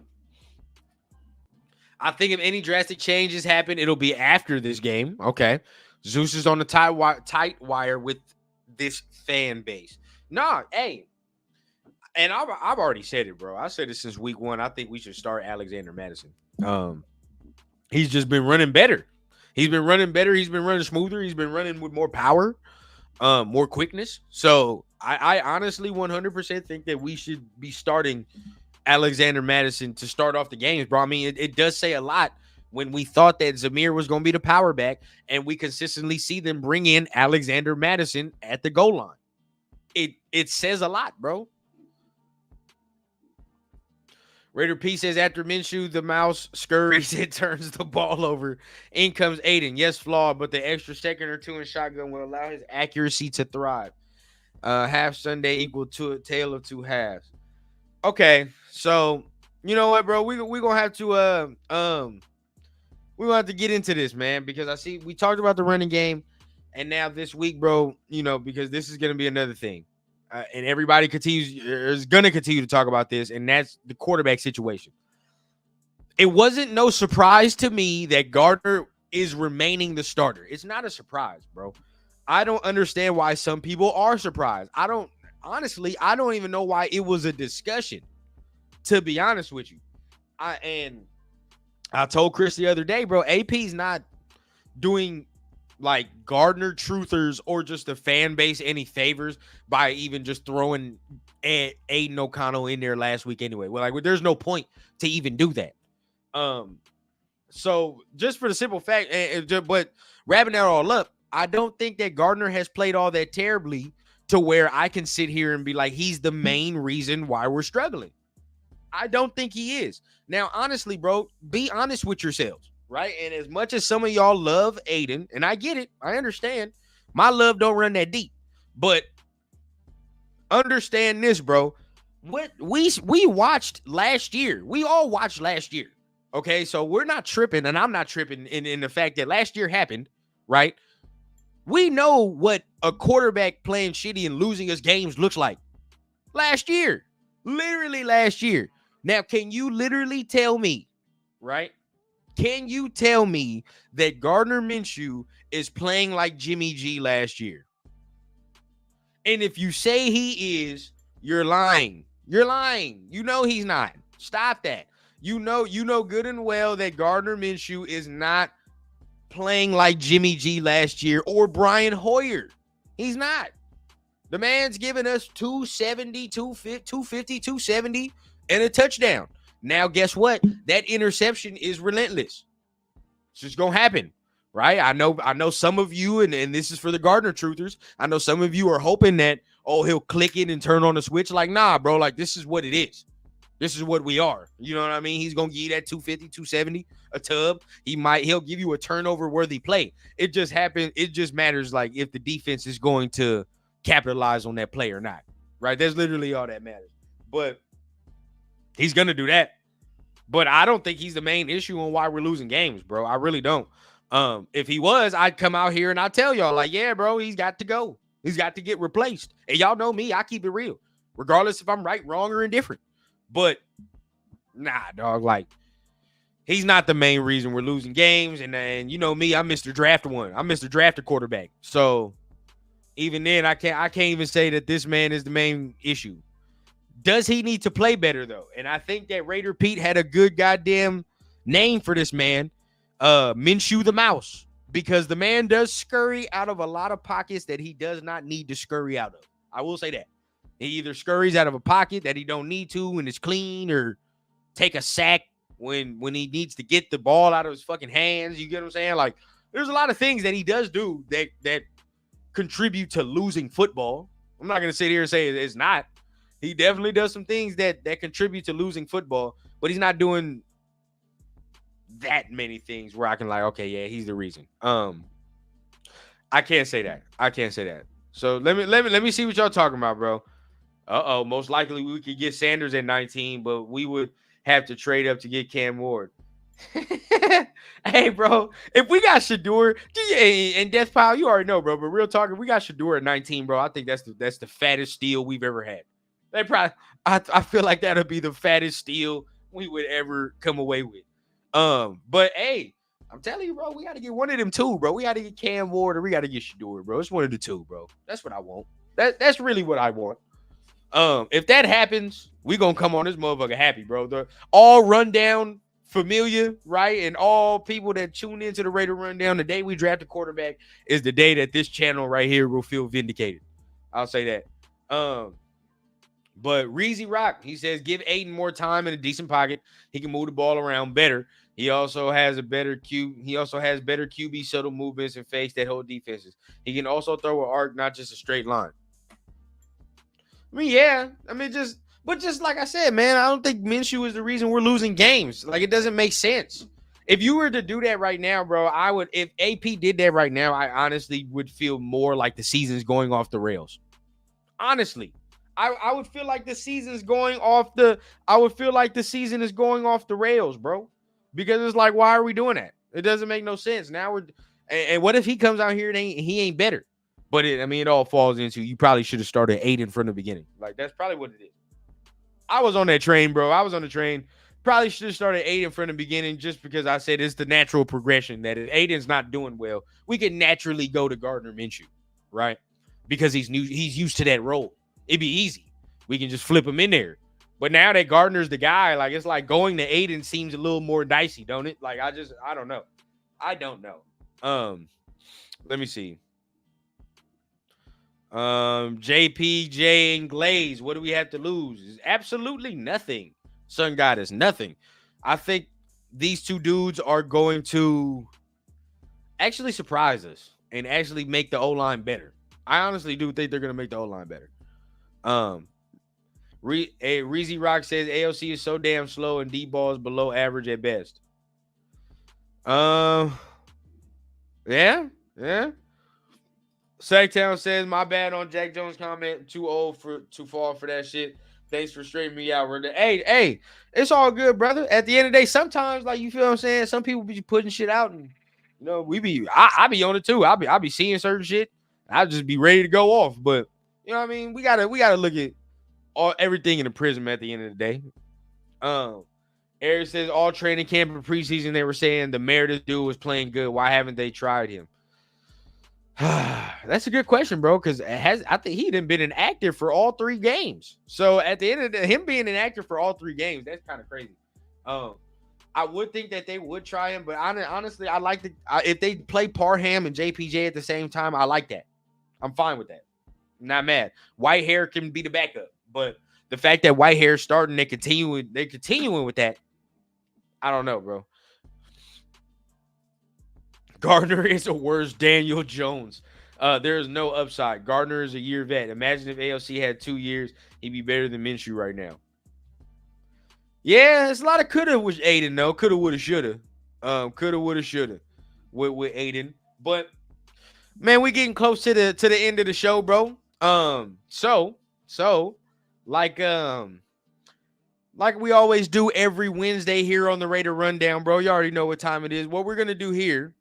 think if any drastic changes happen, it'll be after this game. Okay. Zeus is on the tight wire with this fan base. Nah, hey. And I've already said it, bro. I said it since week 1. I think we should start Alexander Madison. He's just been running better. He's been running better. He's been running smoother. He's been running with more power, more quickness. So I honestly 100% think that we should be starting Alexander Madison to start off the games, bro. I mean, it does say a lot when we thought that Zamir was going to be the power back, and we consistently see them bring in Alexander Madison at the goal line. It says a lot, bro. Raider P says after Minshew, the mouse scurries, it turns the ball over. In comes Aiden. Yes, flawed, but the extra second or two in shotgun will allow his accuracy to thrive. Half Sunday equal to a tale of two halves. Okay, so you know what, bro? We're gonna have to we're gonna have to get into this, man, because I see we talked about the running game, and now this week, bro, you know, because this is gonna be another thing. And everybody is going to continue to talk about this, and that's the quarterback situation. It wasn't no surprise to me that Gardner is remaining the starter. It's not a surprise, bro. I don't understand why some people are surprised. I don't even know why it was a discussion, to be honest with you. I told Chris the other day, bro, AP's not doing like Gardner truthers or just the fan base any favors by even just throwing Aiden O'Connell in there last week anyway. Well, like, there's no point to even do that. So just for the simple fact, but wrapping that all up, I don't think that Gardner has played all that terribly to where I can sit here and be like, he's the main reason why we're struggling. I don't think he is. Now, honestly, bro, be honest with yourselves, right? And as much as some of y'all love Aiden, and I get it, I understand, my love don't run that deep. But understand this, bro. What we watched last year, we all watched last year. Okay, so we're not tripping, and I'm not tripping in the fact that last year happened, right? We know what a quarterback playing shitty and losing us games looks like. Last year. Literally last year. Now, can you literally tell me, right? Can you tell me that Gardner Minshew is playing like Jimmy G last year? And if you say he is, you're lying. You're lying. You know he's not. Stop that. You know good and well that Gardner Minshew is not playing like Jimmy G last year or Brian Hoyer. He's not. The man's giving us 270, 250, 270, and a touchdown. Now, guess what? That interception is relentless. It's just going to happen, right? I know some of you, and this is for the Gardner truthers, I know some of you are hoping that, oh, he'll click it and turn on the switch. Like, nah, bro, like, this is what it is. This is what we are. You know what I mean? He's going to give you that 250, 270, a tub. He'll give you a turnover-worthy play. It just happens. It just matters, like, if the defense is going to capitalize on that play or not, right? That's literally all that matters. But he's going to do that. But I don't think he's the main issue on why we're losing games, bro. I really don't. If he was, I'd come out here and I'd tell y'all, like, yeah, bro, he's got to go. He's got to get replaced. And y'all know me, I keep it real, regardless if I'm right, wrong, or indifferent. But nah, dog, like, he's not the main reason we're losing games. And you know me, I'm Mr. Draft One. I'm Mr. Drafted quarterback. So even then, I can't even say that this man is the main issue. Does he need to play better, though? And I think that Raider Pete had a good goddamn name for this man, Minshew the Mouse, because the man does scurry out of a lot of pockets that he does not need to scurry out of. I will say that. He either scurries out of a pocket that he don't need to and is clean, or take a sack when he needs to get the ball out of his fucking hands. You get what I'm saying? Like, there's a lot of things that he does do that contribute to losing football. I'm not going to sit here and say it's not. He definitely does some things that contribute to losing football, but he's not doing that many things where I can like, okay, yeah, he's the reason. I can't say that. So let me see what y'all talking about, bro. Most likely we could get Sanders at 19, but we would have to trade up to get Cam Ward. Hey, bro, if we got Shedeur and Death Pile, you already know, bro. But real talk, if we got Shedeur at 19, bro, I think that's the fattest steal we've ever had. They probably, I feel like that'll be the fattest steal we would ever come away with. But hey, I'm telling you, bro, we got to get one of them two, bro. We got to get Cam Ward or we got to get Shedeur, bro. It's one of the two, bro. That's what I want. That's really what I want. If that happens, we gonna come on this motherfucker happy, bro. The all rundown familiar, right? And all people that tune into the Raider Rundown, the day we draft a quarterback is the day that this channel right here will feel vindicated. I'll say that. But Reezy Rock, he says, give Aiden more time in a decent pocket. He can move the ball around better. He also has better QB shuttle movements and fakes that hold defenses. He can also throw an arc, not just a straight line. I mean, yeah. But just like I said, man, I don't think Minshew is the reason we're losing games. Like, it doesn't make sense. If you were to do that right now, bro, if AP did that right now, I honestly would feel more like the season's going off the rails. Honestly. I would feel like the season is going off the rails, bro. Because it's like, why are we doing that? It doesn't make no sense. Now and what if he comes out here and he ain't better? But it all falls into you probably should have started Aiden from the beginning. Like, that's probably what it is. I was on that train, bro. I was on the train. Probably should have started Aiden from the beginning just because I said it's the natural progression that if Aiden's not doing well, we can naturally go to Gardner Minshew. right? Because he's used to that role. It'd be easy. We can just flip him in there. But now that Gardner's the guy, like it's like going to Aiden seems a little more dicey, don't it? Like I don't know. I don't know. Let me see. JPJ and Glaze, what do we have to lose? Absolutely nothing. Sun God is nothing. I think these two dudes are going to actually surprise us and actually make the O-line better. I honestly do think they're going to make the O-line better. Reezy Rock says AOC is so damn slow and D-ball is below average at best. Yeah. Sacktown says, my bad on Jack Jones' comment. Too far for that shit. Thanks for straightening me out. Hey, it's all good, brother. At the end of the day, sometimes, like, you feel what I'm saying? Some people be putting shit out, and you know, I be on it too. I be seeing certain shit. I'll just be ready to go off. But you know what I mean? We gotta look at everything in the prism at the end of the day. Eric says all training camp and preseason they were saying the Meredith dude was playing good. Why haven't they tried him? That's a good question, bro. Because I think he done been an actor for all 3 games. So at the end of him being an actor for all 3 games, that's kind of crazy. I would think that they would try him, but honestly, I like if they play Parham and JPJ at the same time, I like that. I'm fine with that. I'm not mad. Whitehair can be the backup, but the fact that Whitehair's starting, they're continuing with that. I don't know, bro. Gardner is a worse Daniel Jones. There is no upside. Gardner is a year vet. Imagine if AOC had 2 years, he'd be better than Minshew right now. Yeah, it's a lot of coulda with Aiden, though. Coulda, woulda, shoulda. Coulda, woulda, shoulda with Aiden. But man, we getting close to the end of the show, bro. So like we always do every Wednesday here on the Raider Rundown, bro. You already know what time it is. What we're gonna do here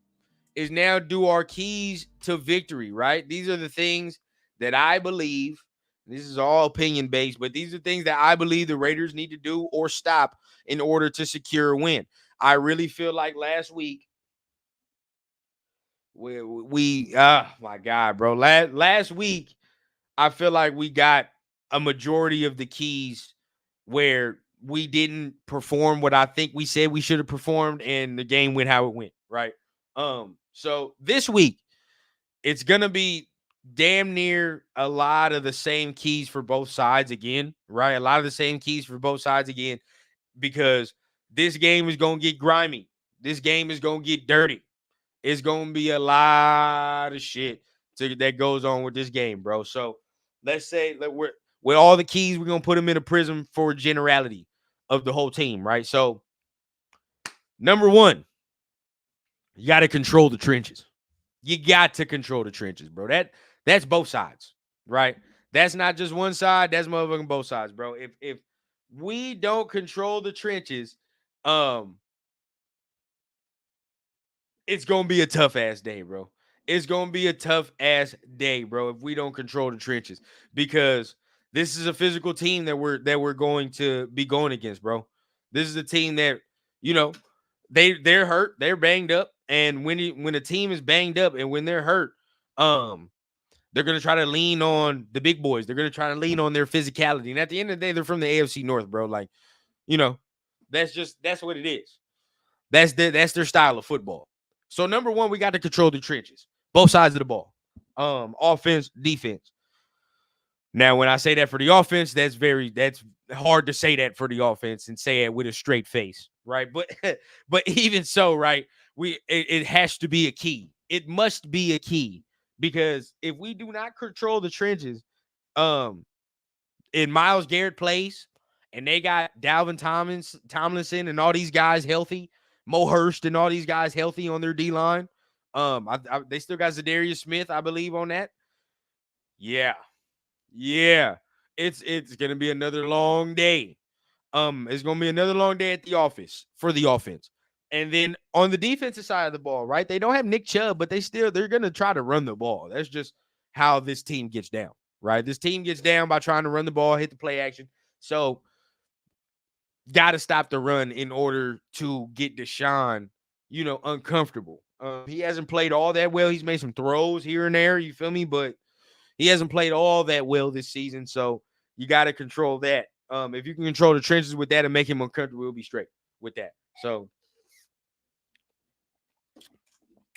is now do our keys to victory, right? These are the things that I believe. This is all opinion based, but these are things that I believe the Raiders need to do or stop in order to secure a win. I really feel like last week we my God, bro. Last week I feel like we got a majority of the keys where we didn't perform what I think we said we should have performed, and the game went how it went, right? So this week, it's going to be damn near a lot of the same keys for both sides again, right? A lot of the same keys for both sides again, because this game is going to get grimy. This game is going to get dirty. It's going to be a lot of shit that goes on with this game, bro. So let's say that with all the keys, we're going to put them in a prism for generality of the whole team, right? So number 1, you got to control the trenches. You got to control the trenches, bro. That's both sides, right? That's not just one side. That's motherfucking both sides, bro. If we don't control the trenches, it's gonna be a tough ass day, bro. It's gonna be a tough ass day, bro. If we don't control the trenches, because this is a physical team that we're going to be going against, bro. This is a team that, you know, they're hurt, they're banged up, and when a team is banged up and when they're hurt, they're gonna try to lean on the big boys. They're gonna try to lean on their physicality, and at the end of the day, they're from the AFC North, bro. Like, you know, that's what it is. That's their style of football. So number 1, we got to control the trenches, both sides of the ball, offense, defense. Now, when I say that for the offense, that's hard to say that for the offense and say it with a straight face, right? But even so, right, it has to be a key. It must be a key, because if we do not control the trenches, in Myles Garrett plays, and they got Dalvin Tomlinson and all these guys healthy, Mo Hurst and all these guys healthy on their D-line. They still got Zadarius Smith, I believe, on that. Yeah. It's gonna be another long day. It's gonna be another long day at the office for the offense. And then on the defensive side of the ball, right? They don't have Nick Chubb, but they're gonna try to run the ball. That's just how this team gets down, right? This team gets down by trying to run the ball, hit the play action. So got to stop the run in order to get Deshaun, uncomfortable. He hasn't played all that well. He's made some throws here and there, you feel me? But he hasn't played all that well this season, so you got to control that. If you can control the trenches with that and make him uncomfortable, we'll be straight with that. So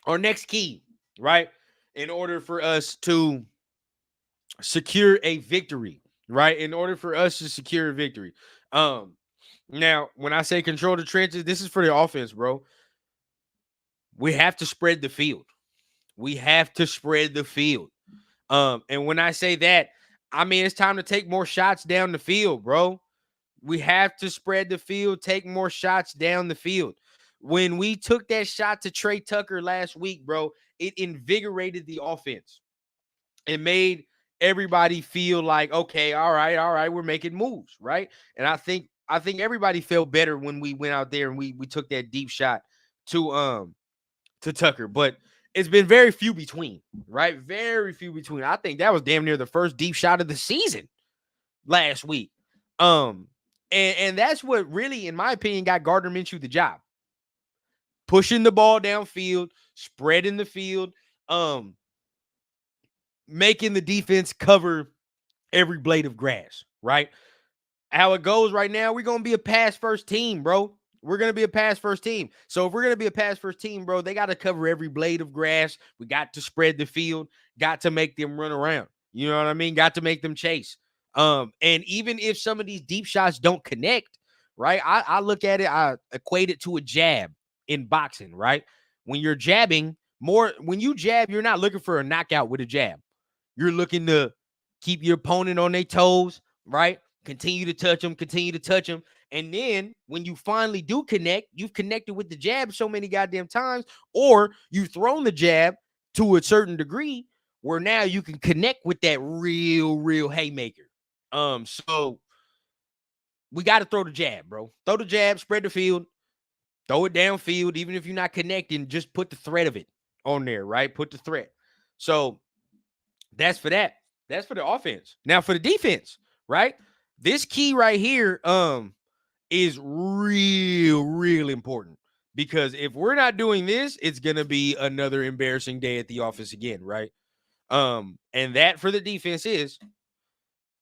our next key, right? In order for us to secure a victory, right? In order for us to secure a victory. Now, when I say control the trenches, this is for the offense, bro. We have to spread the field. We have to spread the field. And when I say that, I mean it's time to take more shots down the field, bro. We have to spread the field, take more shots down the field. When we took that shot to Trey Tucker last week, bro, it invigorated the offense. It made everybody feel like, okay, all right, we're making moves, right? And I think everybody felt better when we went out there and we took that deep shot to Tucker, but it's been very few between, right? Very few between. I think that was damn near the first deep shot of the season last week. And that's what really, in my opinion, got Gardner Minshew the job. Pushing the ball downfield, spreading the field, making the defense cover every blade of grass, right? How it goes right now, we're going to be a pass first team, bro. We're going to be a pass first team. So if we're going to be a pass first team, bro, they got to cover every blade of grass. We got to spread the field, got to make them run around. You know what I mean? Got to make them chase. And even if some of these deep shots don't connect, right? I look at it, I equate it to a jab in boxing, right? When you're jabbing, when you jab, you're not looking for a knockout with a jab. You're looking to keep your opponent on their toes, right? Continue to touch them. And then when you finally do connect, you've connected with the jab so many goddamn times, or you've thrown the jab to a certain degree where now you can connect with that real haymaker. So we got to throw the jab, bro. Throw the jab, spread the field, throw it downfield. Even if you're not connecting, just put the threat of it on there, right? Put the threat. So that's for that. That's for the offense. Now for the defense, right? This key right here is real important, because if we're not doing this, it's going to be another embarrassing day at the office again, right? And that for the defense is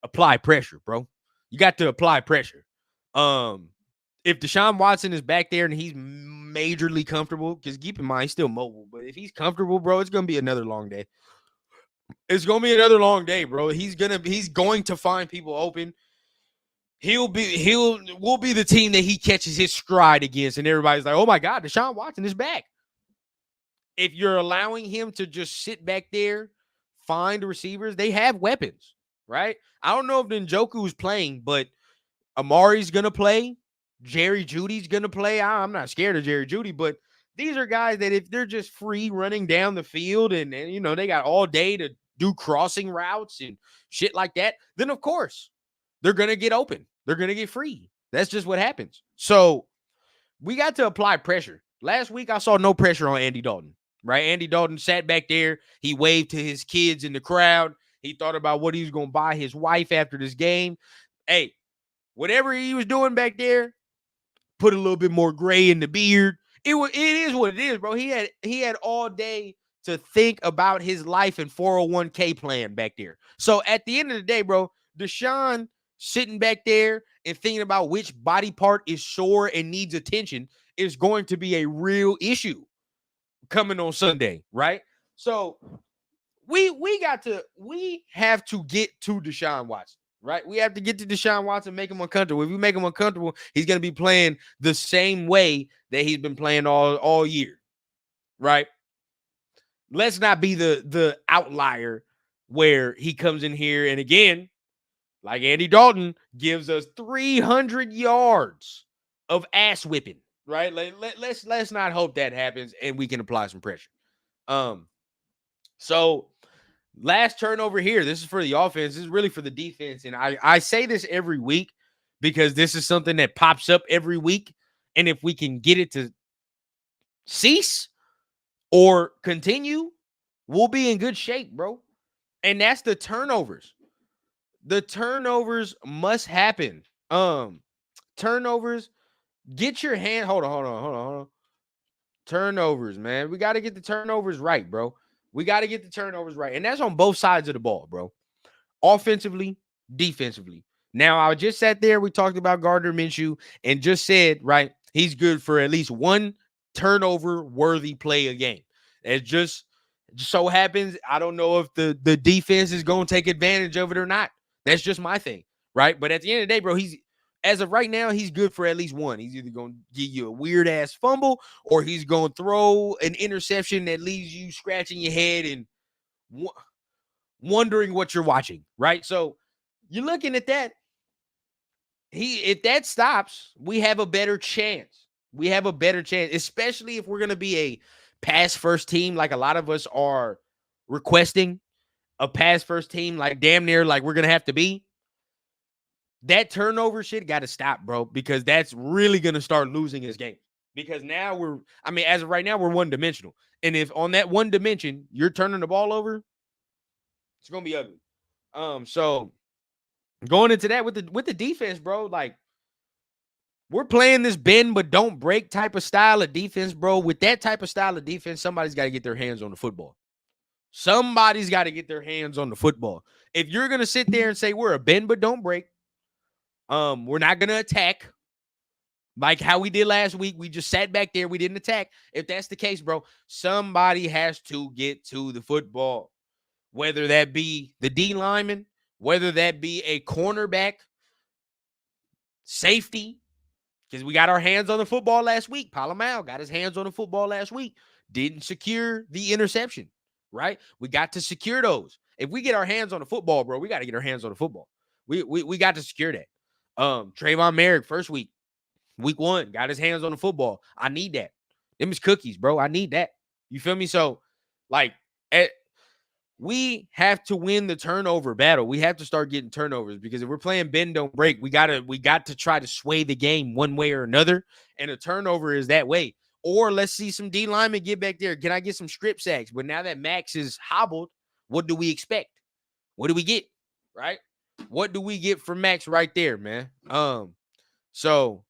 apply pressure, bro. You got to apply pressure. If Deshaun Watson is back there and he's majorly comfortable, because keep in mind, he's still mobile, but if he's comfortable, bro, it's going to be another long day. It's going to be another long day, bro. He's going to find people open. We'll be the team that he catches his stride against, and everybody's like, oh my God, Deshaun Watson is back. If you're allowing him to just sit back there, find receivers, they have weapons, right? I don't know if Njoku's playing, but Amari's going to play. Jerry Jeudy's going to play. I'm not scared of Jerry Jeudy, but these are guys that if they're just free running down the field and you know, they got all day to do crossing routes and shit like that, then of course they're going to get open. They're going to get free. That's just what happens. So we got to apply pressure. Last week, I saw no pressure on Andy Dalton, right? Andy Dalton sat back there. He waved to his kids in the crowd. He thought about what he was going to buy his wife after this game. Hey, whatever he was doing back there, put a little bit more gray in the beard. It is what it is, bro. He had all day to think about his life and 401k plan back there. So at the end of the day, bro, Deshaun sitting back there and thinking about which body part is sore and needs attention is going to be a real issue coming on Sunday, right? So we have to get to Deshaun Watson, right? We have to get to Deshaun Watson, make him uncomfortable. If we make him uncomfortable, he's going to be playing the same way that he's been playing all year, right? Let's not be the outlier where he comes in here and again, like Andy Dalton, gives us 300 yards of ass whipping, right? Let's not hope that happens and we can apply some pressure. So last turnover here, this is for the offense. This is really for the defense. And I say this every week because this is something that pops up every week. And if we can get it to cease or continue, we'll be in good shape, bro. And that's the turnovers. The turnovers must happen. Turnovers, get your hand. Hold on. Turnovers, man. We got to get the turnovers right, bro. We got to get the turnovers right. And that's on both sides of the ball, bro. Offensively, defensively. Now, I just sat there. We talked about Gardner Minshew and just said, right, he's good for at least one turnover-worthy play a game. It just so happens, I don't know if the defense is going to take advantage of it or not. That's just my thing, right? But at the end of the day, bro, as of right now, he's good for at least one. He's either going to give you a weird-ass fumble or he's going to throw an interception that leaves you scratching your head and wondering what you're watching, right? So you're looking at that. If that stops, we have a better chance. We have a better chance, especially if we're going to be a pass-first team like a lot of us are requesting, a pass-first team like damn near like we're going to have to be. That turnover shit got to stop, bro, because that's really going to start losing his game. Because now as of right now, we're one-dimensional. And if on that one dimension, you're turning the ball over, it's going to be ugly. So going into that with the defense, bro, like we're playing this bend but don't break type of style of defense, bro. With that type of style of defense, somebody's got to get their hands on the football. Somebody's got to get their hands on the football. If you're going to sit there and say we're a bend but don't break, we're not going to attack like how we did last week. We just sat back there. We didn't attack. If that's the case, bro, somebody has to get to the football, whether that be the D lineman, whether that be a cornerback, safety, because we got our hands on the football last week. Palomar got his hands on the football last week. Didn't secure the interception, right? We got to secure those. If we get our hands on the football, bro, we got to get our hands on the football. We got to secure that. Trayvon Merrick, first week 1, got his hands on the football. I need that. Them is cookies, bro. I need that. You feel me? So, like, we have to win the turnover battle. We have to start getting turnovers because if we're playing bend don't break, we got to try to sway the game one way or another. And a turnover is that way. Or let's see some D linemen get back there. Can I get some strip sacks? But now that Max is hobbled, what do we expect? What do we get? Right? What do we get from Max right there, man? So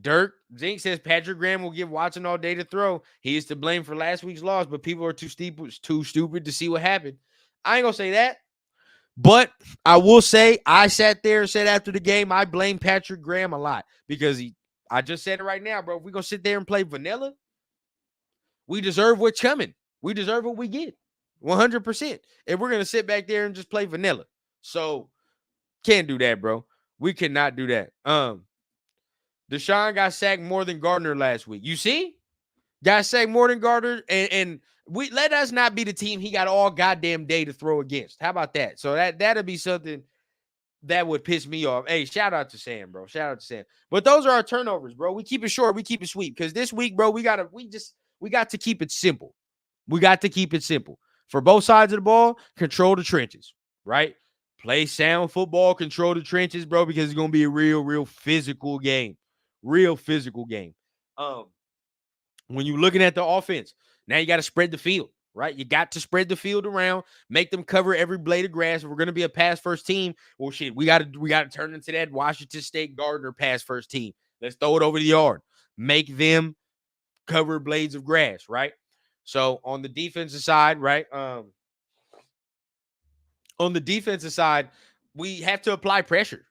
Dirk Zink says Patrick Graham will give Watson all day to throw. He is to blame for last week's loss, but people are too stupid to see what happened. I ain't gonna say that, but I will say I sat there and said after the game I blame Patrick Graham a lot because I just said it right now, bro. If we're gonna sit there and play vanilla, we deserve what's coming. We deserve what we get, 100%. If we're gonna sit back there and just play vanilla, so can't do that, bro. We cannot do that. Deshaun got sacked more than Gardner last week. You see? Got sacked more than Gardner. And we let us not be the team he got all goddamn day to throw against. How about that? So that'll be something that would piss me off. Hey, shout out to Sam, bro. Shout out to Sam. But those are our turnovers, bro. We keep it short. We keep it sweet. Because this week, bro, we got to keep it simple. We got to keep it simple. For both sides of the ball, control the trenches, right? Play sound football, control the trenches, bro, because it's going to be a real physical game. Real physical game. When you're looking at the offense, now you got to spread the field, right? You got to spread the field around, make them cover every blade of grass. If we're going to be a pass first team, well, shit, we got to turn into that Washington State Gardner pass first team. Let's throw it over the yard. Make them cover blades of grass, right? So on the defensive side, right? On the defensive side, we have to apply pressure.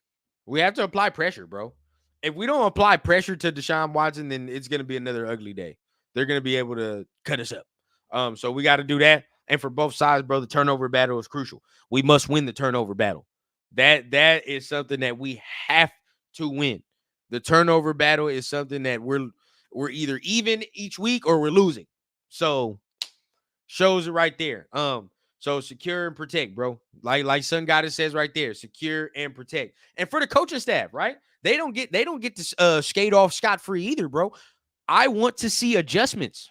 We have to apply pressure, bro. If we don't apply pressure to Deshaun Watson, then it's going to be another ugly day. They're going to be able to cut us up. So we got to do that. And for both sides, bro, the turnover battle is crucial. We must win the turnover battle. That is something that we have to win. The turnover battle is something that we're either even each week or we're losing. So shows it right there. So secure and protect, bro. Like Sun Goddess says right there, secure and protect. And for the coaching staff, right? They don't get to skate off scot-free either, bro. I want to see adjustments.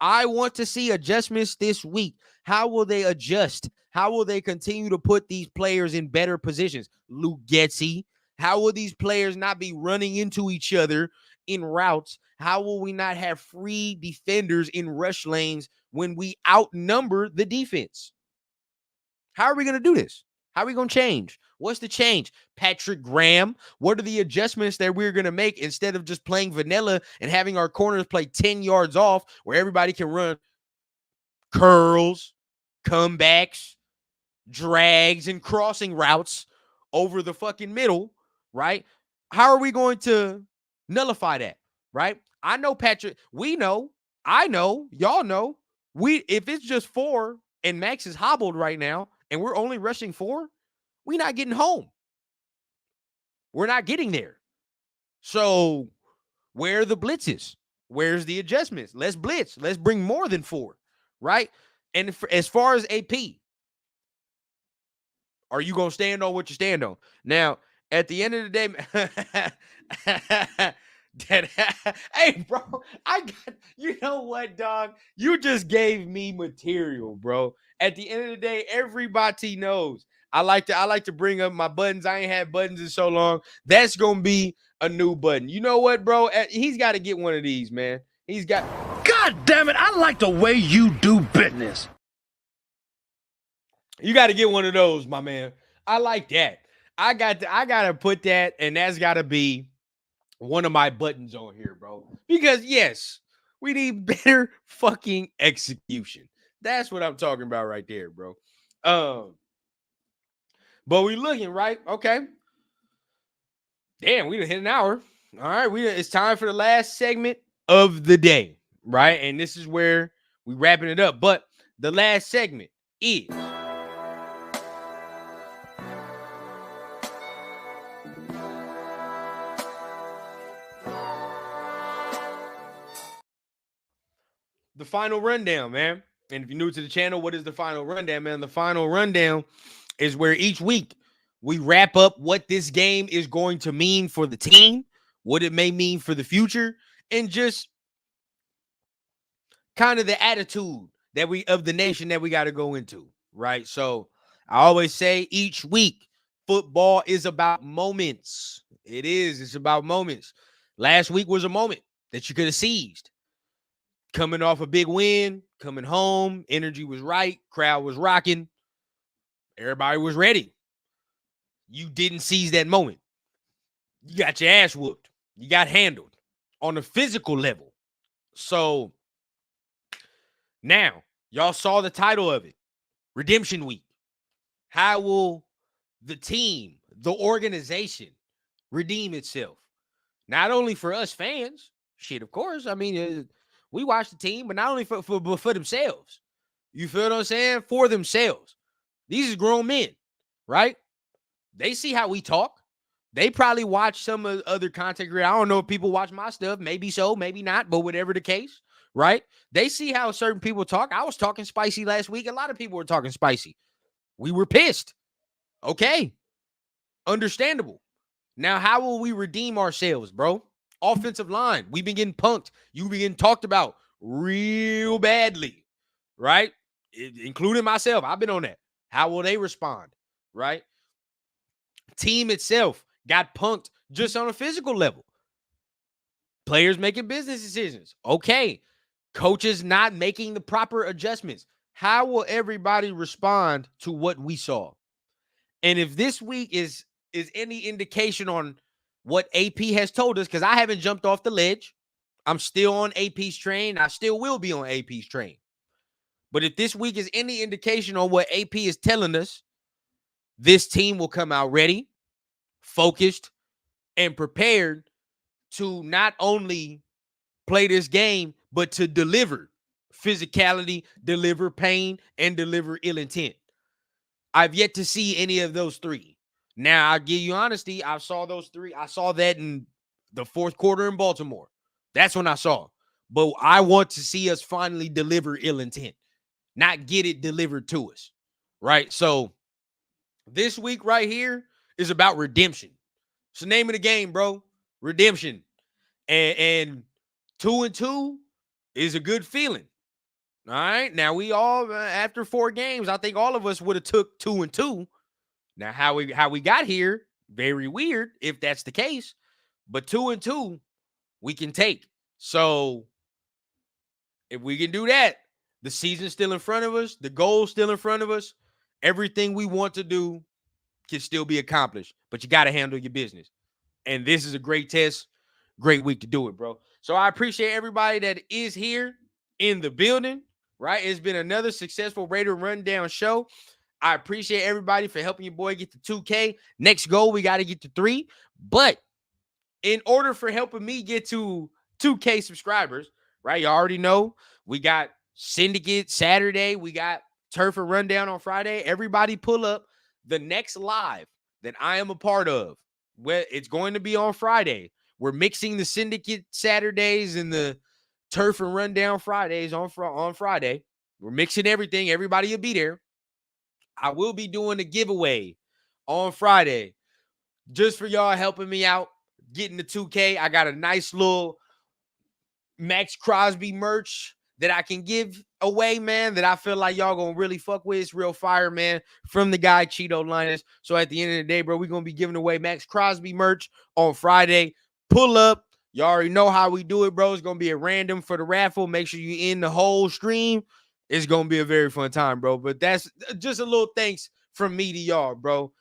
I want to see adjustments this week. How will they adjust? How will they continue to put these players in better positions? Luke Getsy. How will these players not be running into each other in routes? How will we not have free defenders in rush lanes when we outnumber the defense? How are we going to do this? How are we going to change? What's the change? Patrick Graham. What are the adjustments that we're going to make instead of just playing vanilla and having our corners play 10 yards off where everybody can run curls, comebacks, drags, and crossing routes over the fucking middle, right? How are we going to nullify that, right? I know Patrick, we know, I know, y'all know. If it's just 4 and Max is hobbled right now and we're only rushing 4, we're not getting home. We're not getting there. So where are the blitzes? Where's the adjustments? Let's blitz. Let's bring more than 4, right? And as far as AP, are you going to stand on what you stand on? Now, at the end of the day, hey, bro, you know what, dog? You just gave me material, bro. At the end of the day, everybody knows. I like to bring up my buttons. I ain't had buttons in so long. That's going to be a new button. You know what, bro? He's got to get one of these, man. He's got. God damn it, I like the way you do business. You got to get one of those, my man. I like that. I got to put that, and that's got to be one of my buttons on here, bro. Because, yes, we need better fucking execution. That's what I'm talking about right there, bro. But we looking, right? Okay. Damn, we done hit an hour. All right, it's time for the last segment of the day, right? And this is where we wrapping it up. But the last segment is the final rundown, man. And if you're new to the channel, what is the final rundown, man? The final rundown is where each week we wrap up what this game is going to mean for the team, what it may mean for the future, and just kind of the attitude that of the nation that we got to go into, right? So I always say each week, football is about moments. It is. It's about moments. Last week was a moment that you could have seized. Coming off a big win, coming home, energy was right, crowd was rocking, everybody was ready. You didn't seize that moment. You got your ass whooped. You got handled on a physical level. So now, y'all saw the title of it, Redemption Week. How will the team, the organization, redeem itself? Not only for us fans, shit, of course. I mean, we watch the team, but not only for themselves. You feel what I'm saying? For themselves. These are grown men, right? They see how we talk. They probably watch some of the other content creators. I don't know if people watch my stuff. Maybe so, maybe not, but whatever the case, right? They see how certain people talk. I was talking spicy last week. A lot of people were talking spicy. We were pissed. Okay. Understandable. Now, how will we redeem ourselves, bro? Offensive line. We've been getting punked. You've been getting talked about real badly, right? Including myself. I've been on that. How will they respond, right? Team itself got punked just on a physical level. Players making business decisions. Okay. Coaches not making the proper adjustments. How will everybody respond to what we saw? And if this week is any indication on what AP has told us, because I haven't jumped off the ledge. I'm still on AP's train. I still will be on AP's train. But if this week is any indication on what AP is telling us, this team will come out ready, focused, and prepared to not only play this game, but to deliver physicality, deliver pain, and deliver ill intent. I've yet to see any of those three. Now, I'll give you honesty. I saw those three. I saw that in the fourth quarter in Baltimore. That's when I saw. But I want to see us finally deliver ill intent, not get it delivered to us, right? So this week right here is about redemption. It's the name of the game, bro. Redemption. And 2-2 is a good feeling. All right. Now we all after 4 games, I think all of us would have took 2-2. Now how we got here, very weird if that's the case. But 2-2 we can take. So if we can do that, the season's still in front of us, the goal's still in front of us. Everything we want to do can still be accomplished, but you got to handle your business. And this is a great test, great week to do it, bro. So I appreciate everybody that is here in the building, right? It's been another successful Raider Rundown show. I appreciate everybody for helping your boy get to 2K. Next goal, we got to get to 3. But in order for helping me get to 2K subscribers, right? You already know we got Syndicate Saturday. We got Turf and Rundown on Friday. Everybody pull up the next live that I am a part of. Well, it's going to be on Friday. We're mixing the Syndicate Saturdays and the Turf and Rundown Fridays on Friday. We're mixing everything. Everybody will be there. I will be doing a giveaway on Friday just for y'all helping me out getting the 2K. I got a nice little Max Crosby merch that I can give away, man, that I feel like y'all gonna really fuck with. It's real fire, man, from the guy Cheeto Linus. So at the end of the day, bro, we're gonna be giving away Max Crosby merch on Friday. Pull up. You already know how we do it, bro. It's gonna be a random for the raffle. Make sure you in the whole stream. It's gonna be a very fun time, bro. But that's just a little thanks from me to y'all, bro,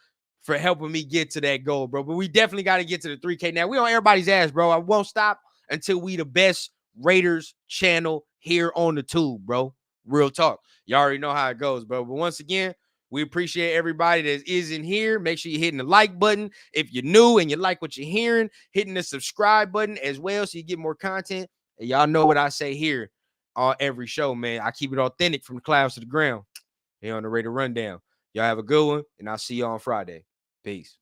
for helping me get to that goal, bro. But we definitely got to get to the 3K. Now, we on everybody's ass, bro. I won't stop until we the best Raiders channel here on the tube, bro. Real talk. You already know how it goes, bro. But once again, we appreciate everybody that is in here. Make sure you're hitting the like button. If you're new and you like what you're hearing, hitting the subscribe button as well so you get more content. And y'all know what I say here on every show, man. I keep it authentic from the clouds to the ground here on the Raider Rundown. Y'all have a good one, and I'll see you on Friday. Peace.